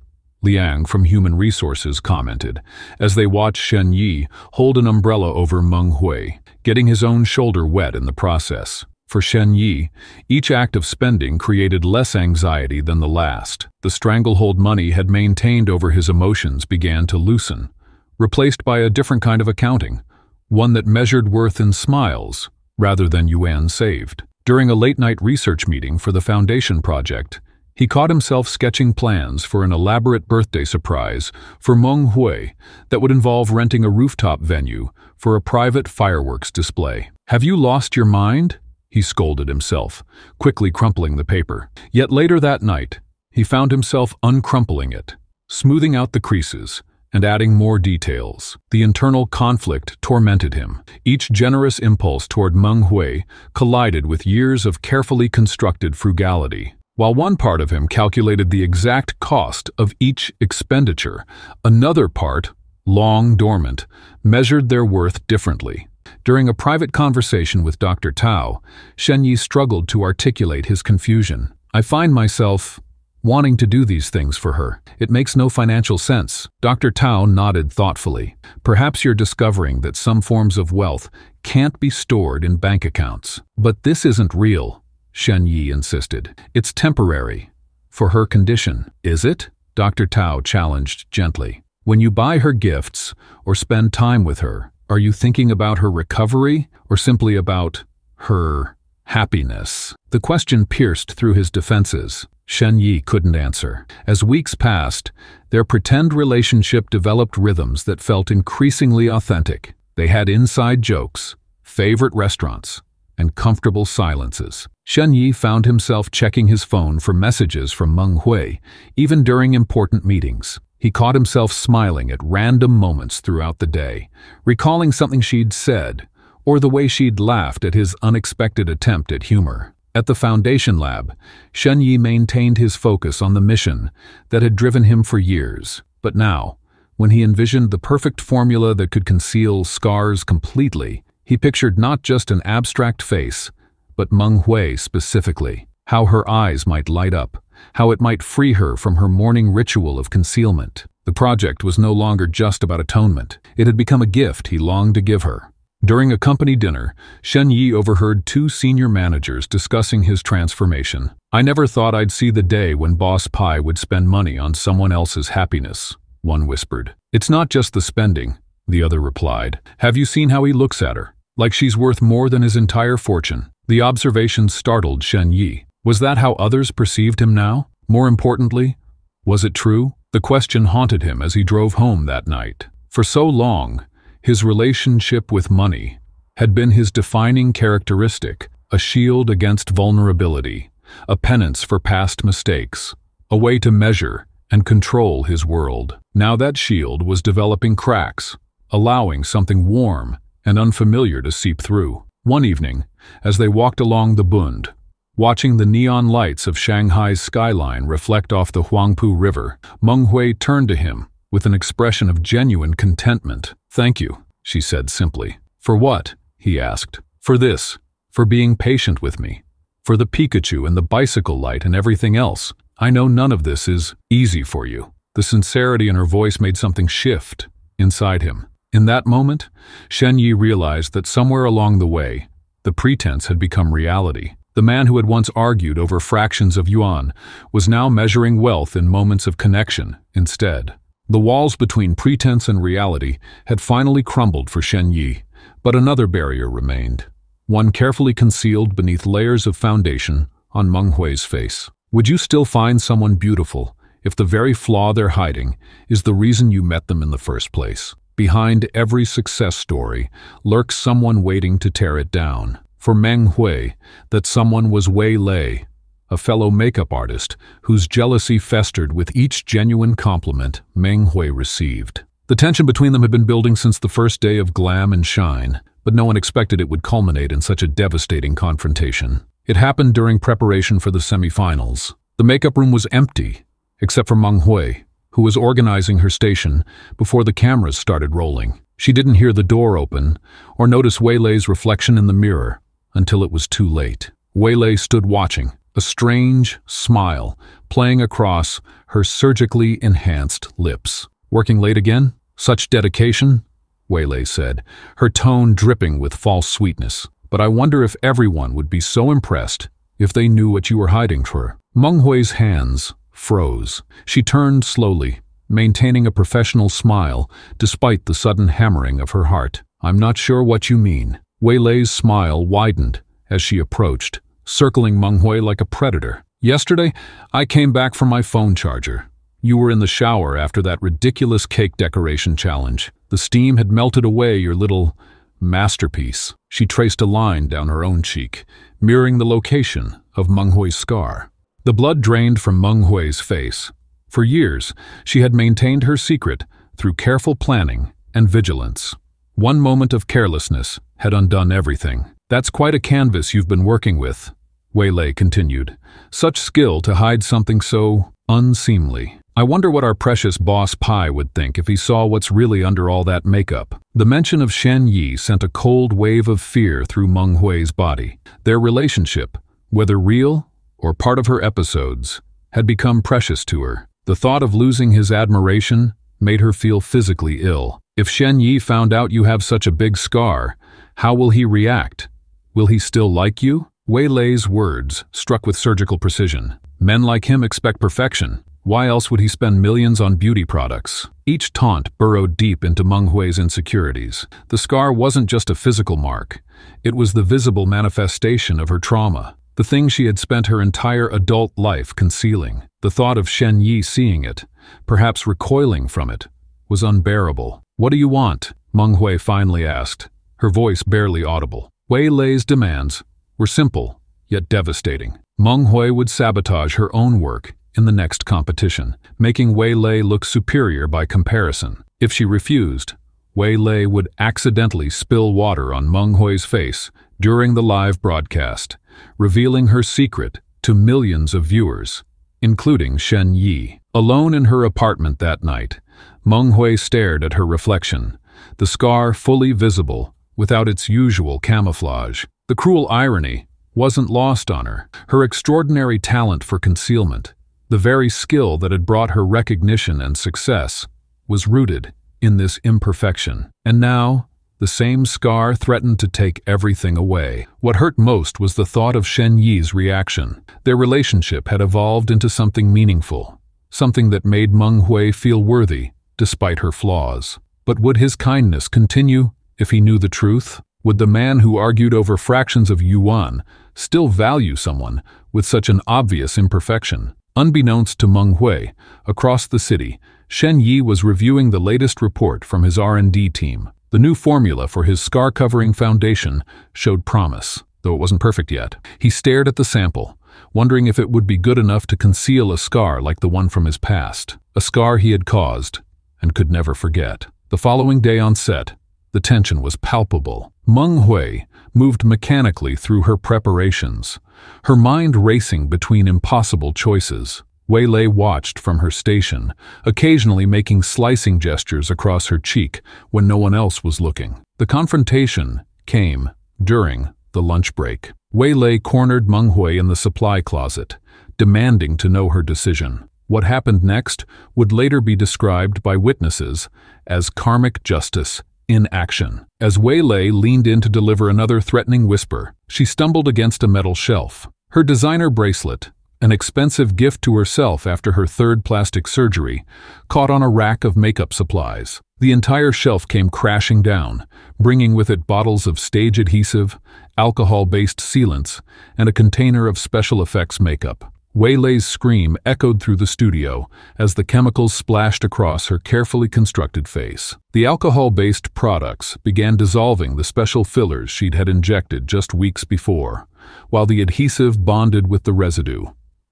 Liang from Human Resources commented, as they watched Shen Yi hold an umbrella over Meng Hui, getting his own shoulder wet in the process. For Shen Yi, each act of spending created less anxiety than the last. The stranglehold money had maintained over his emotions began to loosen, replaced by a different kind of accounting, one that measured worth in smiles rather than yuan saved. During a late-night research meeting for the Foundation project, he caught himself sketching plans for an elaborate birthday surprise for Meng Hui that would involve renting a rooftop venue for a private fireworks display. "Have you lost your mind?" he scolded himself, quickly crumpling the paper. Yet later that night, he found himself uncrumpling it, smoothing out the creases, and adding more details. The internal conflict tormented him. Each generous impulse toward Meng Hui collided with years of carefully constructed frugality. While one part of him calculated the exact cost of each expenditure, another part, long dormant, measured their worth differently. During a private conversation with Dr. Tao, Shen Yi struggled to articulate his confusion. "I find myself wanting to do these things for her. It makes no financial sense." Dr. Tao nodded thoughtfully. "Perhaps you're discovering that some forms of wealth can't be stored in bank accounts. But this isn't real," Shen Yi insisted. "It's temporary. For her condition." "Is it?" Dr. Tao challenged gently. "When you buy her gifts or spend time with her, are you thinking about her recovery or simply about her happiness?" The question pierced through his defenses. Shen Yi couldn't answer. As weeks passed, their pretend relationship developed rhythms that felt increasingly authentic. They had inside jokes, favorite restaurants, and comfortable silences. Shen Yi found himself checking his phone for messages from Meng Hui, even during important meetings. He caught himself smiling at random moments throughout the day, recalling something she'd said, or the way she'd laughed at his unexpected attempt at humor. At the Foundation Lab, Shen Yi maintained his focus on the mission that had driven him for years. But now, when he envisioned the perfect formula that could conceal scars completely, he pictured not just an abstract face, but Meng Hui specifically. How her eyes might light up, how it might free her from her morning ritual of concealment. The project was no longer just about atonement. It had become a gift he longed to give her. During a company dinner, Shen Yi overheard two senior managers discussing his transformation. "I never thought I'd see the day when Boss Pi would spend money on someone else's happiness," one whispered. "It's not just the spending," the other replied. "Have you seen how he looks at her? Like she's worth more than his entire fortune." The observation startled Shen Yi. Was that how others perceived him now? More importantly, was it true? The question haunted him as he drove home that night. For so long, his relationship with money had been his defining characteristic, a shield against vulnerability, a penance for past mistakes, a way to measure and control his world. Now that shield was developing cracks, allowing something warm and unfamiliar to seep through. One evening, as they walked along the Bund, watching the neon lights of Shanghai's skyline reflect off the Huangpu River, Meng Hui turned to him with an expression of genuine contentment. "Thank you," she said simply. "For what?" he asked. "For this. For being patient with me. For the Pikachu and the bicycle light and everything else. I know none of this is easy for you." The sincerity in her voice made something shift inside him. In that moment, Shen Yi realized that somewhere along the way, the pretense had become reality. The man who had once argued over fractions of yuan was now measuring wealth in moments of connection instead. The walls between pretense and reality had finally crumbled for Shen Yi, but another barrier remained, one carefully concealed beneath layers of foundation on Meng Hui's face. Would you still find someone beautiful if the very flaw they're hiding is the reason you met them in the first place? Behind every success story lurks someone waiting to tear it down. For Meng Hui, that someone was Wei Lei, a fellow makeup artist whose jealousy festered with each genuine compliment Meng Hui received. The tension between them had been building since the first day of Glam and Shine, but no one expected it would culminate in such a devastating confrontation. It happened during preparation for the semifinals. The makeup room was empty, except for Meng Hui, who was organizing her station before the cameras started rolling. She didn't hear the door open or notice Wei Lei's reflection in the mirror until it was too late. Wei Lei stood watching, a strange smile playing across her surgically enhanced lips. "Working late again? Such dedication?" Wei Lei said, her tone dripping with false sweetness. "But I wonder if everyone would be so impressed if they knew what you were hiding from her." Meng Hui's hands froze. She turned slowly, maintaining a professional smile despite the sudden hammering of her heart. "I'm not sure what you mean." Wei Lei's smile widened as she approached, circling Meng Hui like a predator. "Yesterday, I came back from my phone charger. You were in the shower after that ridiculous cake decoration challenge. The steam had melted away your little masterpiece." She traced a line down her own cheek, mirroring the location of Meng Hui's scar. The blood drained from Meng Hui's face. For years, she had maintained her secret through careful planning and vigilance. One moment of carelessness had undone everything. "That's quite a canvas you've been working with," Wei Lei continued. "Such skill to hide something so unseemly. I wonder what our precious boss Pai would think if he saw what's really under all that makeup." The mention of Shen Yi sent a cold wave of fear through Meng Hui's body. Their relationship, whether real or part of her episodes, had become precious to her. The thought of losing his admiration made her feel physically ill. "If Shen Yi found out you have such a big scar, how will he react? Will he still like you?" Wei Lei's words struck with surgical precision. Men like him expect perfection. Why else would he spend millions on beauty products? Each taunt burrowed deep into Meng Hui's insecurities. The scar wasn't just a physical mark. It was the visible manifestation of her trauma, the thing she had spent her entire adult life concealing. The thought of Shen Yi seeing it, perhaps recoiling from it, was unbearable. "What do you want?" Meng Hui finally asked, her voice barely audible. Wei Lei's demands were simple, yet devastating. Meng Hui would sabotage her own work in the next competition, making Wei Lei look superior by comparison. If she refused, Wei Lei would accidentally spill water on Meng Hui's face during the live broadcast, revealing her secret to millions of viewers, including Shen Yi. Alone in her apartment that night, Meng Hui stared at her reflection, the scar fully visible without its usual camouflage. The cruel irony wasn't lost on her. Her extraordinary talent for concealment, the very skill that had brought her recognition and success, was rooted in this imperfection. And now, the same scar threatened to take everything away. What hurt most was the thought of Shen Yi's reaction. Their relationship had evolved into something meaningful, something that made Meng Hui feel worthy despite her flaws. But would his kindness continue if he knew the truth? Would the man who argued over fractions of yuan still value someone with such an obvious imperfection? Unbeknownst to Meng Hui, across the city, Shen Yi was reviewing the latest report from his R&D team. The new formula for his scar-covering foundation showed promise, though it wasn't perfect yet. He stared at the sample, wondering if it would be good enough to conceal a scar like the one from his past, a scar he had caused and could never forget. The following day on set, the tension was palpable. Meng Hui moved mechanically through her preparations, her mind racing between impossible choices. Wei Lei watched from her station, occasionally making slicing gestures across her cheek when no one else was looking. The confrontation came during the lunch break. Wei Lei cornered Meng Hui in the supply closet, demanding to know her decision. What happened next would later be described by witnesses as karmic justice in action. As Wei Lei leaned in to deliver another threatening whisper, she stumbled against a metal shelf. Her designer bracelet, an expensive gift to herself after her third plastic surgery, caught on a rack of makeup supplies. The entire shelf came crashing down, bringing with it bottles of stage adhesive, alcohol-based sealants, and a container of special effects makeup. Wei Lei's scream echoed through the studio as the chemicals splashed across her carefully constructed face. The alcohol-based products began dissolving the special fillers she'd had injected just weeks before, while the adhesive bonded with the residue,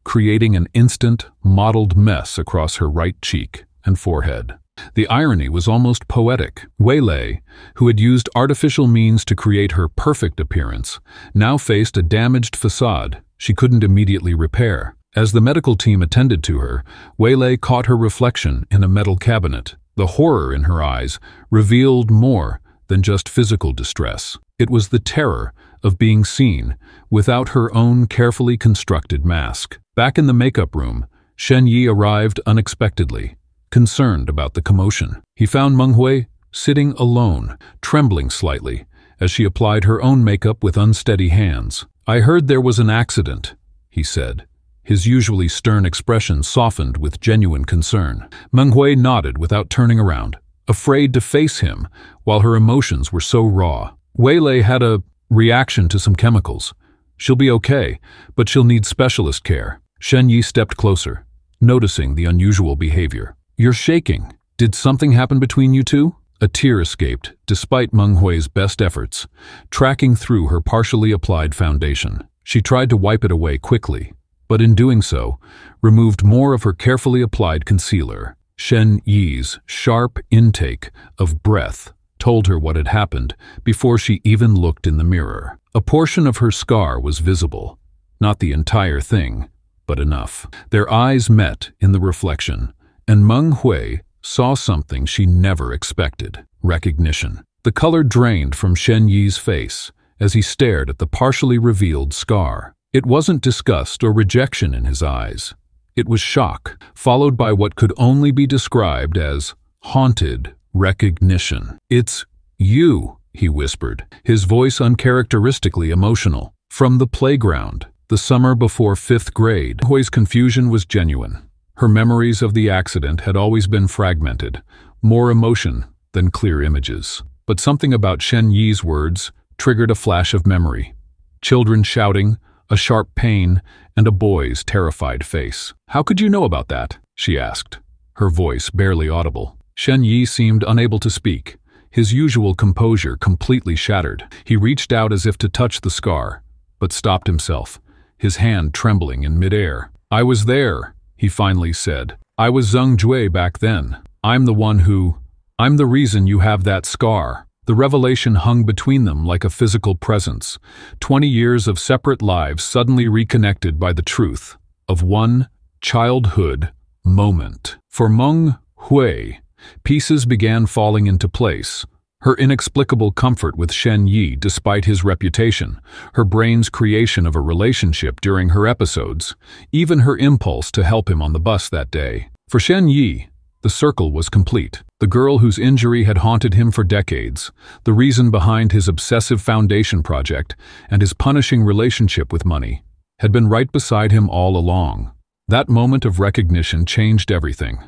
creating an instant, mottled mess across her right cheek and forehead. The irony was almost poetic. Wei Lei, who had used artificial means to create her perfect appearance, now faced a damaged facade she couldn't immediately repair. As the medical team attended to her, Wei Lei caught her reflection in a metal cabinet. The horror in her eyes revealed more than just physical distress. It was the terror of being seen without her own carefully constructed mask. Back in the makeup room, Shen Yi arrived unexpectedly, concerned about the commotion. He found Meng Hui sitting alone, trembling slightly, as she applied her own makeup with unsteady hands. "I heard there was an accident," he said. His usually stern expression softened with genuine concern. Meng Hui nodded without turning around, afraid to face him while her emotions were so raw. "Wei Lei had a reaction to some chemicals. She'll be okay, but she'll need specialist care." Shen Yi stepped closer, noticing the unusual behavior. "You're shaking. Did something happen between you two?" A tear escaped, despite Meng Hui's best efforts, tracking through her partially applied foundation. She tried to wipe it away quickly, but in doing so, removed more of her carefully applied concealer. Shen Yi's sharp intake of breath told her what had happened before she even looked in the mirror. A portion of her scar was visible, not the entire thing, but enough. Their eyes met in the reflection, and Meng Hui saw something she never expected: recognition. The color drained from Shen Yi's face as he stared at the partially revealed scar. It wasn't disgust or rejection in his eyes. It was shock, followed by what could only be described as haunted recognition. "It's you," he whispered, his voice uncharacteristically emotional. "From the playground, the summer before 5th grade." Hui's confusion was genuine. Her memories of the accident had always been fragmented, more emotion than clear images. But something about Shen Yi's words triggered a flash of memory. Children shouting, a sharp pain, and a boy's terrified face. "How could you know about that?" she asked, her voice barely audible. Shen Yi seemed unable to speak, his usual composure completely shattered. He reached out as if to touch the scar, but stopped himself, his hand trembling in midair. "I was there," he finally said. "I was Zheng Jue back then. I'm the reason you have that scar." The revelation hung between them like a physical presence. 20 years of separate lives suddenly reconnected by the truth of one childhood moment. For Meng Hui, pieces began falling into place. Her inexplicable comfort with Shen Yi despite his reputation, her brain's creation of a relationship during her episodes, even her impulse to help him on the bus that day. For Shen Yi, the circle was complete. The girl whose injury had haunted him for decades, the reason behind his obsessive foundation project and his punishing relationship with money, had been right beside him all along. That moment of recognition changed everything.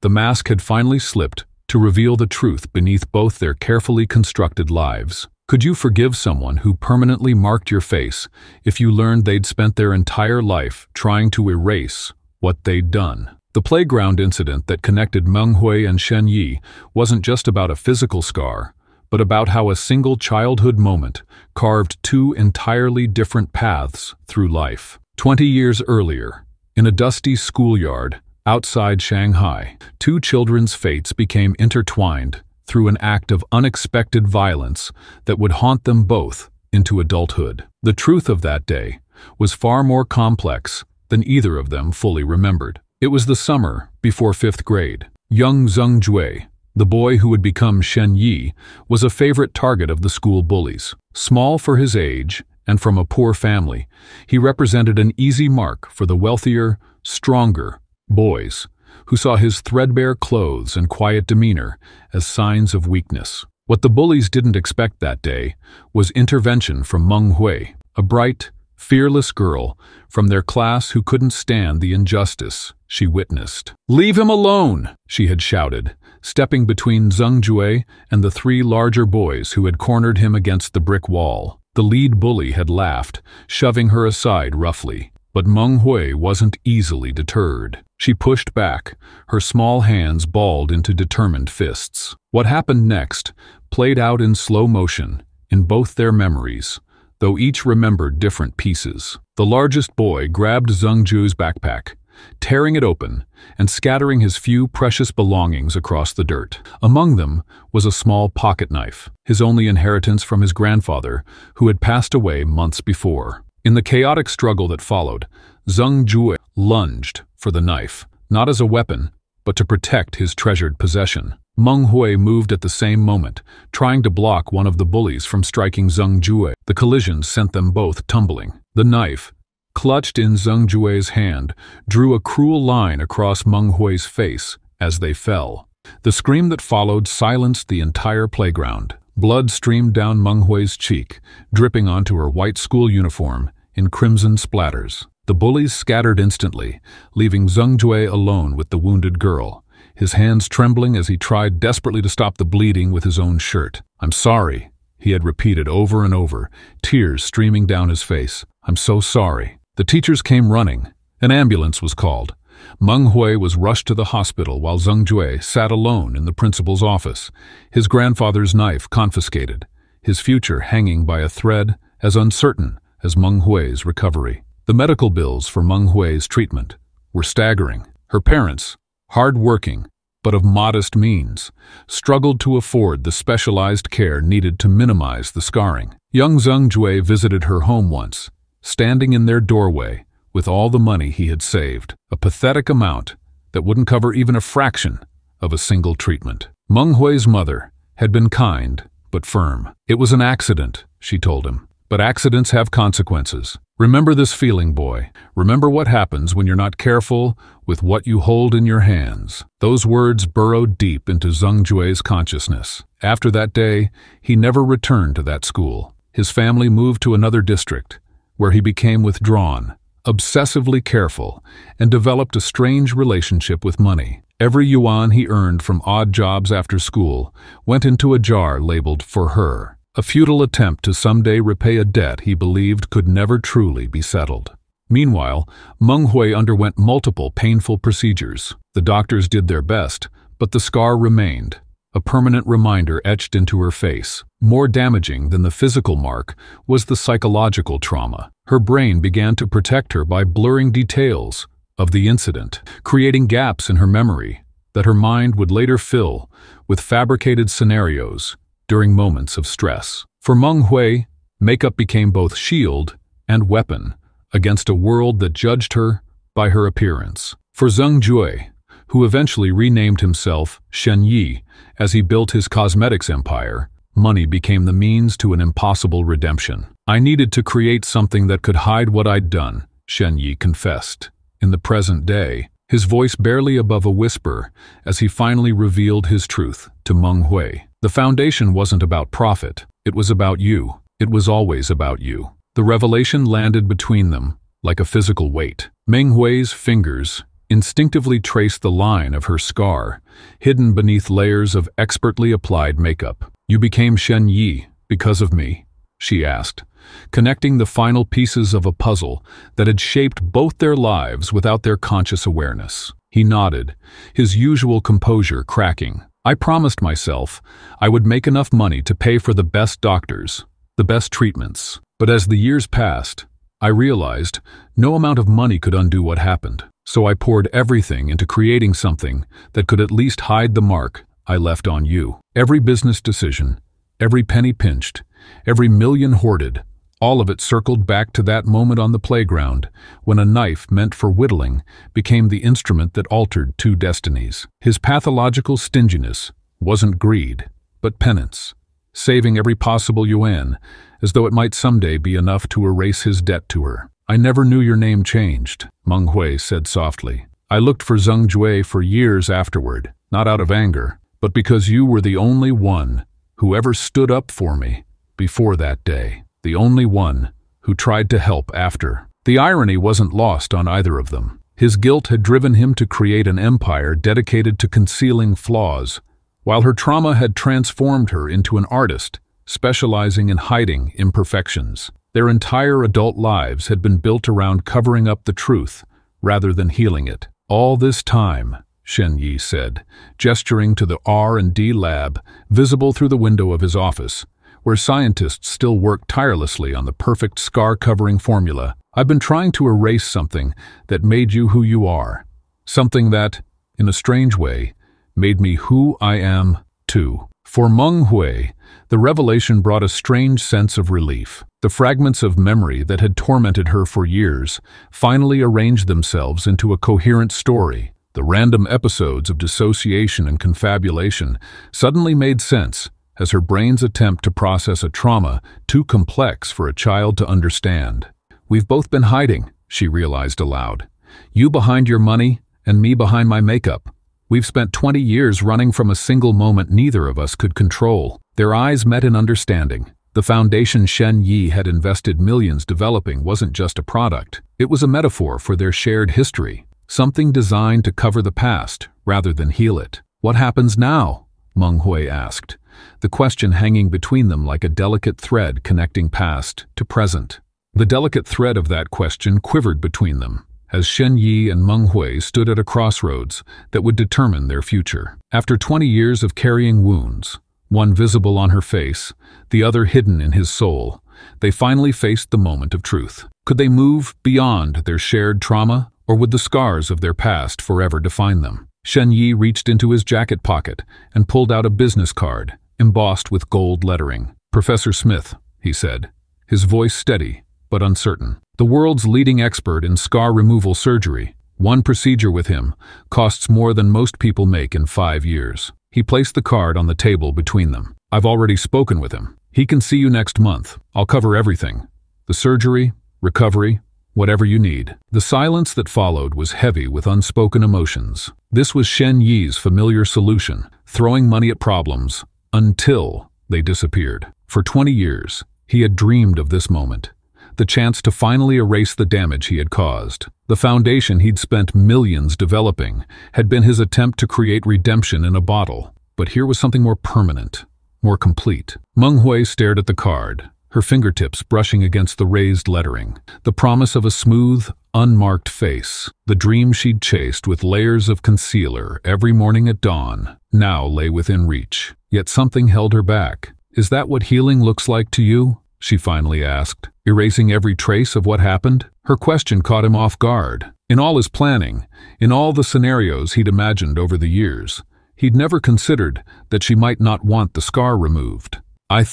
The mask had finally slipped to reveal the truth beneath both their carefully constructed lives. Could you forgive someone who permanently marked your face if you learned they'd spent their entire life trying to erase what they'd done? The playground incident that connected Meng Hui and Shen Yi wasn't just about a physical scar, but about how a single childhood moment carved two entirely different paths through life. 20 years earlier, in a dusty schoolyard outside Shanghai, two children's fates became intertwined through an act of unexpected violence that would haunt them both into adulthood. The truth of that day was far more complex than either of them fully remembered. It was the summer before 5th grade. Young Zheng Jue, the boy who would become Shen Yi, was a favorite target of the school bullies. Small for his age and from a poor family, he represented an easy mark for the wealthier, stronger boys who saw his threadbare clothes and quiet demeanor as signs of weakness. What the bullies didn't expect that day was intervention from Meng Hui, a bright, fearless girl from their class who couldn't stand the injustice she witnessed. "Leave him alone!" she had shouted, stepping between Zheng Jue and the three larger boys who had cornered him against the brick wall. The lead bully had laughed, shoving her aside roughly. But Meng Hui wasn't easily deterred. She pushed back, her small hands balled into determined fists. What happened next played out in slow motion in both their memories, though each remembered different pieces. The largest boy grabbed Zheng Jue's backpack, tearing it open and scattering his few precious belongings across the dirt. Among them was a small pocket knife, his only inheritance from his grandfather, who had passed away months before. In the chaotic struggle that followed, Zheng Jue lunged for the knife, not as a weapon, but to protect his treasured possession. Meng Hui moved at the same moment, trying to block one of the bullies from striking Zheng Jue. The collision sent them both tumbling. The knife, clutched in Zheng Jue's hand, drew a cruel line across Meng Hui's face as they fell. The scream that followed silenced the entire playground. Blood streamed down Meng Hui's cheek, dripping onto her white school uniform in crimson splatters. The bullies scattered instantly, leaving Zheng Jue alone with the wounded girl, his hands trembling as he tried desperately to stop the bleeding with his own shirt. "I'm sorry," he had repeated over and over, tears streaming down his face. "I'm so sorry." The teachers came running. An ambulance was called. Meng Hui was rushed to the hospital while Zheng Jue sat alone in the principal's office, his grandfather's knife confiscated, his future hanging by a thread as uncertain as Meng Hui's recovery. The medical bills for Meng Hui's treatment were staggering. Her parents, hard-working but of modest means, struggled to afford the specialized care needed to minimize the scarring. Young Zheng Jue visited her home once, standing in their doorway with all the money he had saved, a pathetic amount that wouldn't cover even a fraction of a single treatment. Meng Hui's mother had been kind but firm. "It was an accident," she told him. "But accidents have consequences. Remember this feeling, boy. Remember what happens when you're not careful with what you hold in your hands." Those words burrowed deep into Zheng Jue's consciousness. After that day, he never returned to that school. His family moved to another district, where he became withdrawn, obsessively careful, and developed a strange relationship with money. Every yuan he earned from odd jobs after school went into a jar labeled "for her," a futile attempt to someday repay a debt he believed could never truly be settled. Meanwhile, Meng Hui underwent multiple painful procedures. The doctors did their best, but the scar remained, a permanent reminder etched into her face. More damaging than the physical mark was the psychological trauma. Her brain began to protect her by blurring details of the incident, creating gaps in her memory that her mind would later fill with fabricated scenarios during moments of stress. For Meng Hui, makeup became both shield and weapon against a world that judged her by her appearance. For Zheng Jue, who eventually renamed himself Shen Yi as he built his cosmetics empire, money became the means to an impossible redemption. "I needed to create something that could hide what I'd done," Shen Yi confessed. In the present day, his voice barely above a whisper as he finally revealed his truth to Meng Hui. "The foundation wasn't about profit. It was about you. It was always about you." The revelation landed between them like a physical weight. Meng Hui's fingers instinctively traced the line of her scar, hidden beneath layers of expertly applied makeup. "You became Shen Yi because of me?" she asked, connecting the final pieces of a puzzle that had shaped both their lives without their conscious awareness. He nodded, his usual composure cracking. "I promised myself I would make enough money to pay for the best doctors, the best treatments. But as the years passed, I realized no amount of money could undo what happened. So I poured everything into creating something that could at least hide the mark I left on you. Every business decision, every penny pinched, every million hoarded, all of it circled back to that moment on the playground when a knife meant for whittling became the instrument that altered two destinies. His pathological stinginess wasn't greed, but penance, saving every possible yuan as though it might someday be enough to erase his debt to her. "I never knew your name changed," Meng Hui said softly. "I looked for Zheng Jue for years afterward, not out of anger, but because you were the only one who ever stood up for me before that day, the only one who tried to help after." The irony wasn't lost on either of them. His guilt had driven him to create an empire dedicated to concealing flaws, while her trauma had transformed her into an artist specializing in hiding imperfections. Their entire adult lives had been built around covering up the truth rather than healing it. "All this time," Shen Yi said, gesturing to the R&D lab visible through the window of his office, where scientists still worked tirelessly on the perfect scar-covering formula, I've been trying to erase something that made you who you are. Something that, in a strange way, made me who I am, too. For Meng Hui, the revelation brought a strange sense of relief. The fragments of memory that had tormented her for years finally arranged themselves into a coherent story. The random episodes of dissociation and confabulation suddenly made sense as her brain's attempt to process a trauma too complex for a child to understand. We've both been hiding, she realized aloud. You behind your money and me behind my makeup. We've spent 20 years running from a single moment neither of us could control. Their eyes met in understanding. The foundation Shen Yi had invested millions developing wasn't just a product. It was a metaphor for their shared history, something designed to cover the past rather than heal it. What happens now? Meng Hui asked, the question hanging between them like a delicate thread connecting past to present. The delicate thread of that question quivered between them, as Shen Yi and Meng Hui stood at a crossroads that would determine their future. After 20 years of carrying wounds, one visible on her face, the other hidden in his soul, they finally faced the moment of truth. Could they move beyond their shared trauma, or would the scars of their past forever define them? Shen Yi reached into his jacket pocket and pulled out a business card, embossed with gold lettering. Professor Smith, he said, his voice steady but uncertain. The world's leading expert in scar removal surgery. One procedure with him costs more than most people make in 5 years. He placed the card on the table between them. I've already spoken with him. He can see you next month. I'll cover everything. The surgery, recovery, whatever you need. The silence that followed was heavy with unspoken emotions. This was Shen Yi's familiar solution, throwing money at problems until they disappeared. For 20 years, he had dreamed of this moment. The chance to finally erase the damage he had caused. The foundation he'd spent millions developing had been his attempt to create redemption in a bottle. But here was something more permanent, more complete. Meng Hui stared at the card, her fingertips brushing against the raised lettering. The promise of a smooth, unmarked face. The dream she'd chased with layers of concealer every morning at dawn now lay within reach. Yet something held her back. Is that what healing looks like to you? She finally asked, erasing every trace of what happened. Her question caught him off guard. In all his planning, in all the scenarios he'd imagined over the years, he'd never considered that she might not want the scar removed. I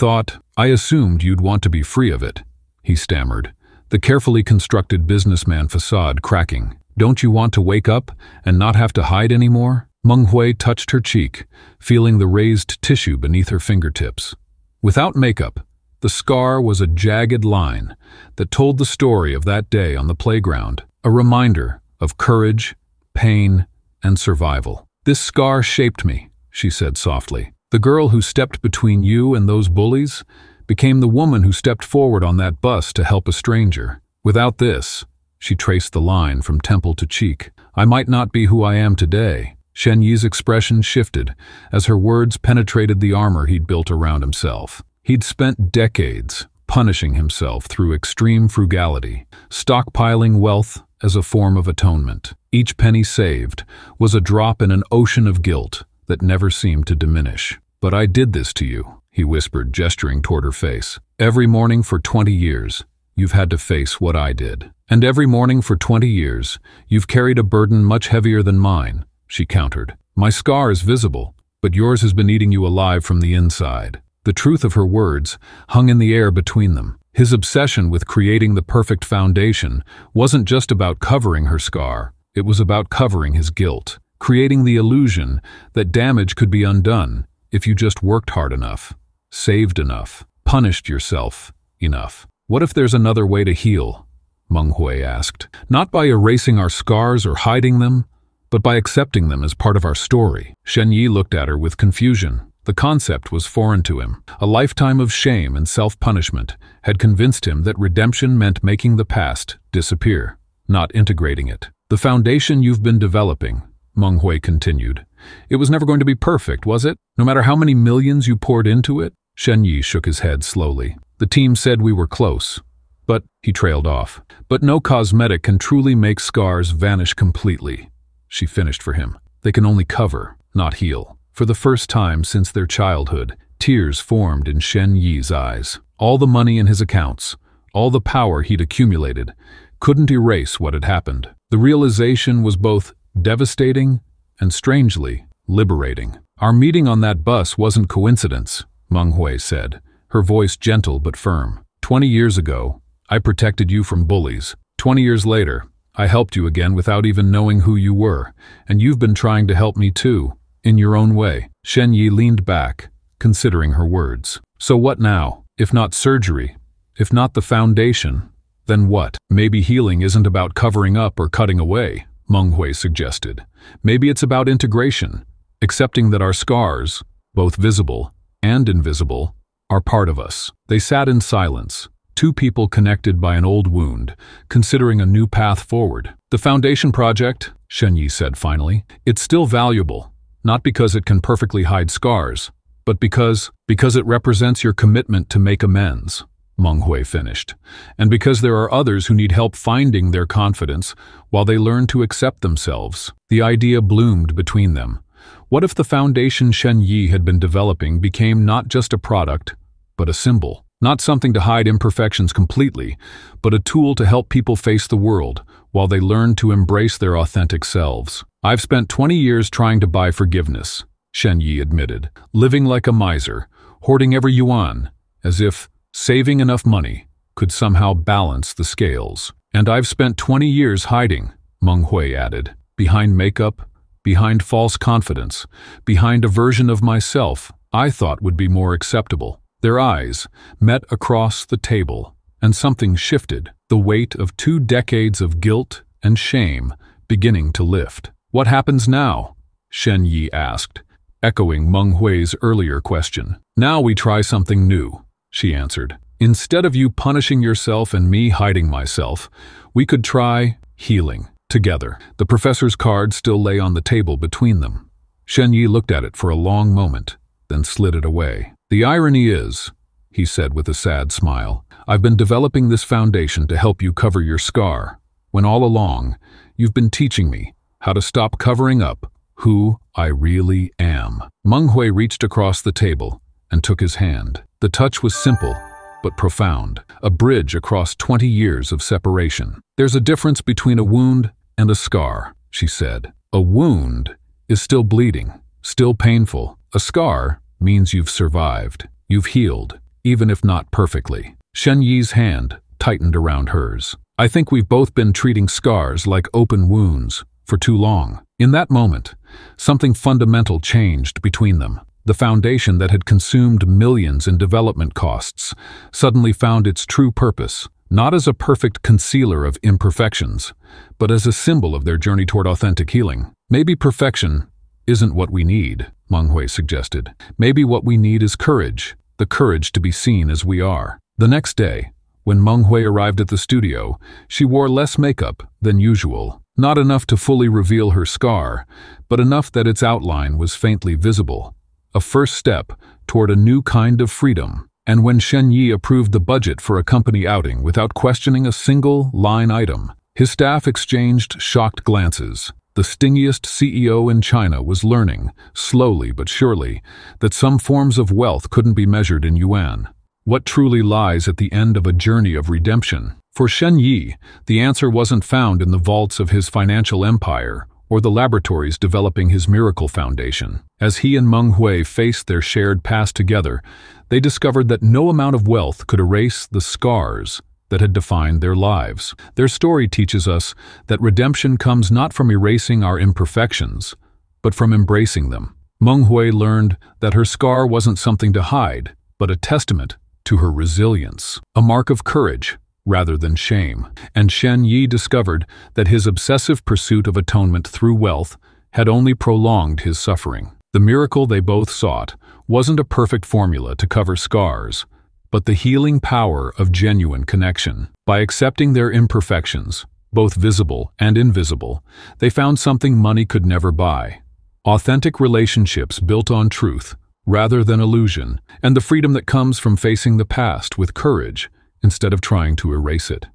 assumed you'd want to be free of it, he stammered, the carefully constructed businessman facade cracking. Don't you want to wake up and not have to hide anymore? Meng Hui touched her cheek, feeling the raised tissue beneath her fingertips. Without makeup, the scar was a jagged line that told the story of that day on the playground, a reminder of courage, pain, and survival. This scar shaped me, she said softly. The girl who stepped between you and those bullies became the woman who stepped forward on that bus to help a stranger. Without this, she traced the line from temple to cheek, I might not be who I am today. Shen Yi's expression shifted as her words penetrated the armor he'd built around himself. He'd spent decades punishing himself through extreme frugality, stockpiling wealth as a form of atonement. Each penny saved was a drop in an ocean of guilt that never seemed to diminish. But I did this to you, he whispered, gesturing toward her face. Every morning for 20 years, you've had to face what I did. And every morning for 20 years, you've carried a burden much heavier than mine, she countered. My scar is visible, but yours has been eating you alive from the inside. The truth of her words hung in the air between them. His obsession with creating the perfect foundation wasn't just about covering her scar, it was about covering his guilt, creating the illusion that damage could be undone if you just worked hard enough, saved enough, punished yourself enough. What if there's another way to heal? Meng Hui asked. Not by erasing our scars or hiding them, but by accepting them as part of our story. Shen Yi looked at her with confusion. The concept was foreign to him. A lifetime of shame and self-punishment had convinced him that redemption meant making the past disappear, not integrating it. The foundation you've been developing, Meng Hui continued. It was never going to be perfect, was it? No matter how many millions you poured into it? Shen Yi shook his head slowly. The team said we were close, but he trailed off. But no cosmetic can truly make scars vanish completely, she finished for him. They can only cover, not heal. For the first time since their childhood, tears formed in Shen Yi's eyes. All the money in his accounts, all the power he'd accumulated, couldn't erase what had happened. The realization was both devastating and strangely liberating. Our meeting on that bus wasn't coincidence, Meng Hui said, her voice gentle but firm. 20 years ago, I protected you from bullies. 20 years later, I helped you again without even knowing who you were, and you've been trying to help me too, in your own way. Shen Yi leaned back, considering her words. So what now? If not surgery, if not the foundation, then what? Maybe healing isn't about covering up or cutting away, Meng Hui suggested. Maybe it's about integration, accepting that our scars, both visible and invisible, are part of us. They sat in silence, two people connected by an old wound, considering a new path forward. The foundation project, Shen Yi said finally, it's still valuable, not because it can perfectly hide scars, but because it represents your commitment to make amends, Meng Hui finished, and because there are others who need help finding their confidence while they learn to accept themselves. The idea bloomed between them. What if the foundation Shen Yi had been developing became not just a product, but a symbol? Not something to hide imperfections completely, but a tool to help people face the world while they learn to embrace their authentic selves. I've spent 20 years trying to buy forgiveness, Shen Yi admitted, living like a miser, hoarding every yuan, as if saving enough money could somehow balance the scales. And I've spent 20 years hiding, Meng Hui added, behind makeup, behind false confidence, behind a version of myself I thought would be more acceptable. Their eyes met across the table, and something shifted, the weight of 2 decades of guilt and shame beginning to lift. What happens now? Shen Yi asked, echoing Meng Hui's earlier question. Now we try something new, she answered. Instead of you punishing yourself and me hiding myself, we could try healing together. The professor's card still lay on the table between them. Shen Yi looked at it for a long moment, then slid it away. The irony is, he said with a sad smile, I've been developing this foundation to help you cover your scar, when all along, you've been teaching me how to stop covering up who I really am. Meng Hui reached across the table and took his hand. The touch was simple, but profound, a bridge across 20 years of separation. There's a difference between a wound and a scar, she said. A wound is still bleeding, still painful. A scar means you've survived, you've healed, even if not perfectly. Shen Yi's hand tightened around hers. I think we've both been treating scars like open wounds for too long. In that moment, something fundamental changed between them. The foundation that had consumed millions in development costs suddenly found its true purpose, not as a perfect concealer of imperfections, but as a symbol of their journey toward authentic healing. Maybe perfection isn't what we need, Meng Hui suggested. Maybe what we need is courage, the courage to be seen as we are. The next day, when Meng Hui arrived at the studio, she wore less makeup than usual. Not enough to fully reveal her scar, but enough that its outline was faintly visible. A first step toward a new kind of freedom. And when Shen Yi approved the budget for a company outing without questioning a single line item, his staff exchanged shocked glances. The stingiest CEO in China was learning, slowly but surely, that some forms of wealth couldn't be measured in yuan. What truly lies at the end of a journey of redemption? For Shen Yi, the answer wasn't found in the vaults of his financial empire or the laboratories developing his miracle foundation. As he and Meng Hui faced their shared past together, they discovered that no amount of wealth could erase the scars that had defined their lives. Their story teaches us that redemption comes not from erasing our imperfections, but from embracing them. Meng Hui learned that her scar wasn't something to hide, but a testament to her resilience, a mark of courage rather than shame. And Shen Yi discovered that his obsessive pursuit of atonement through wealth had only prolonged his suffering. The miracle they both sought wasn't a perfect formula to cover scars, but the healing power of genuine connection. By accepting their imperfections, both visible and invisible, they found something money could never buy. Authentic relationships built on truth, rather than illusion, and the freedom that comes from facing the past with courage instead of trying to erase it.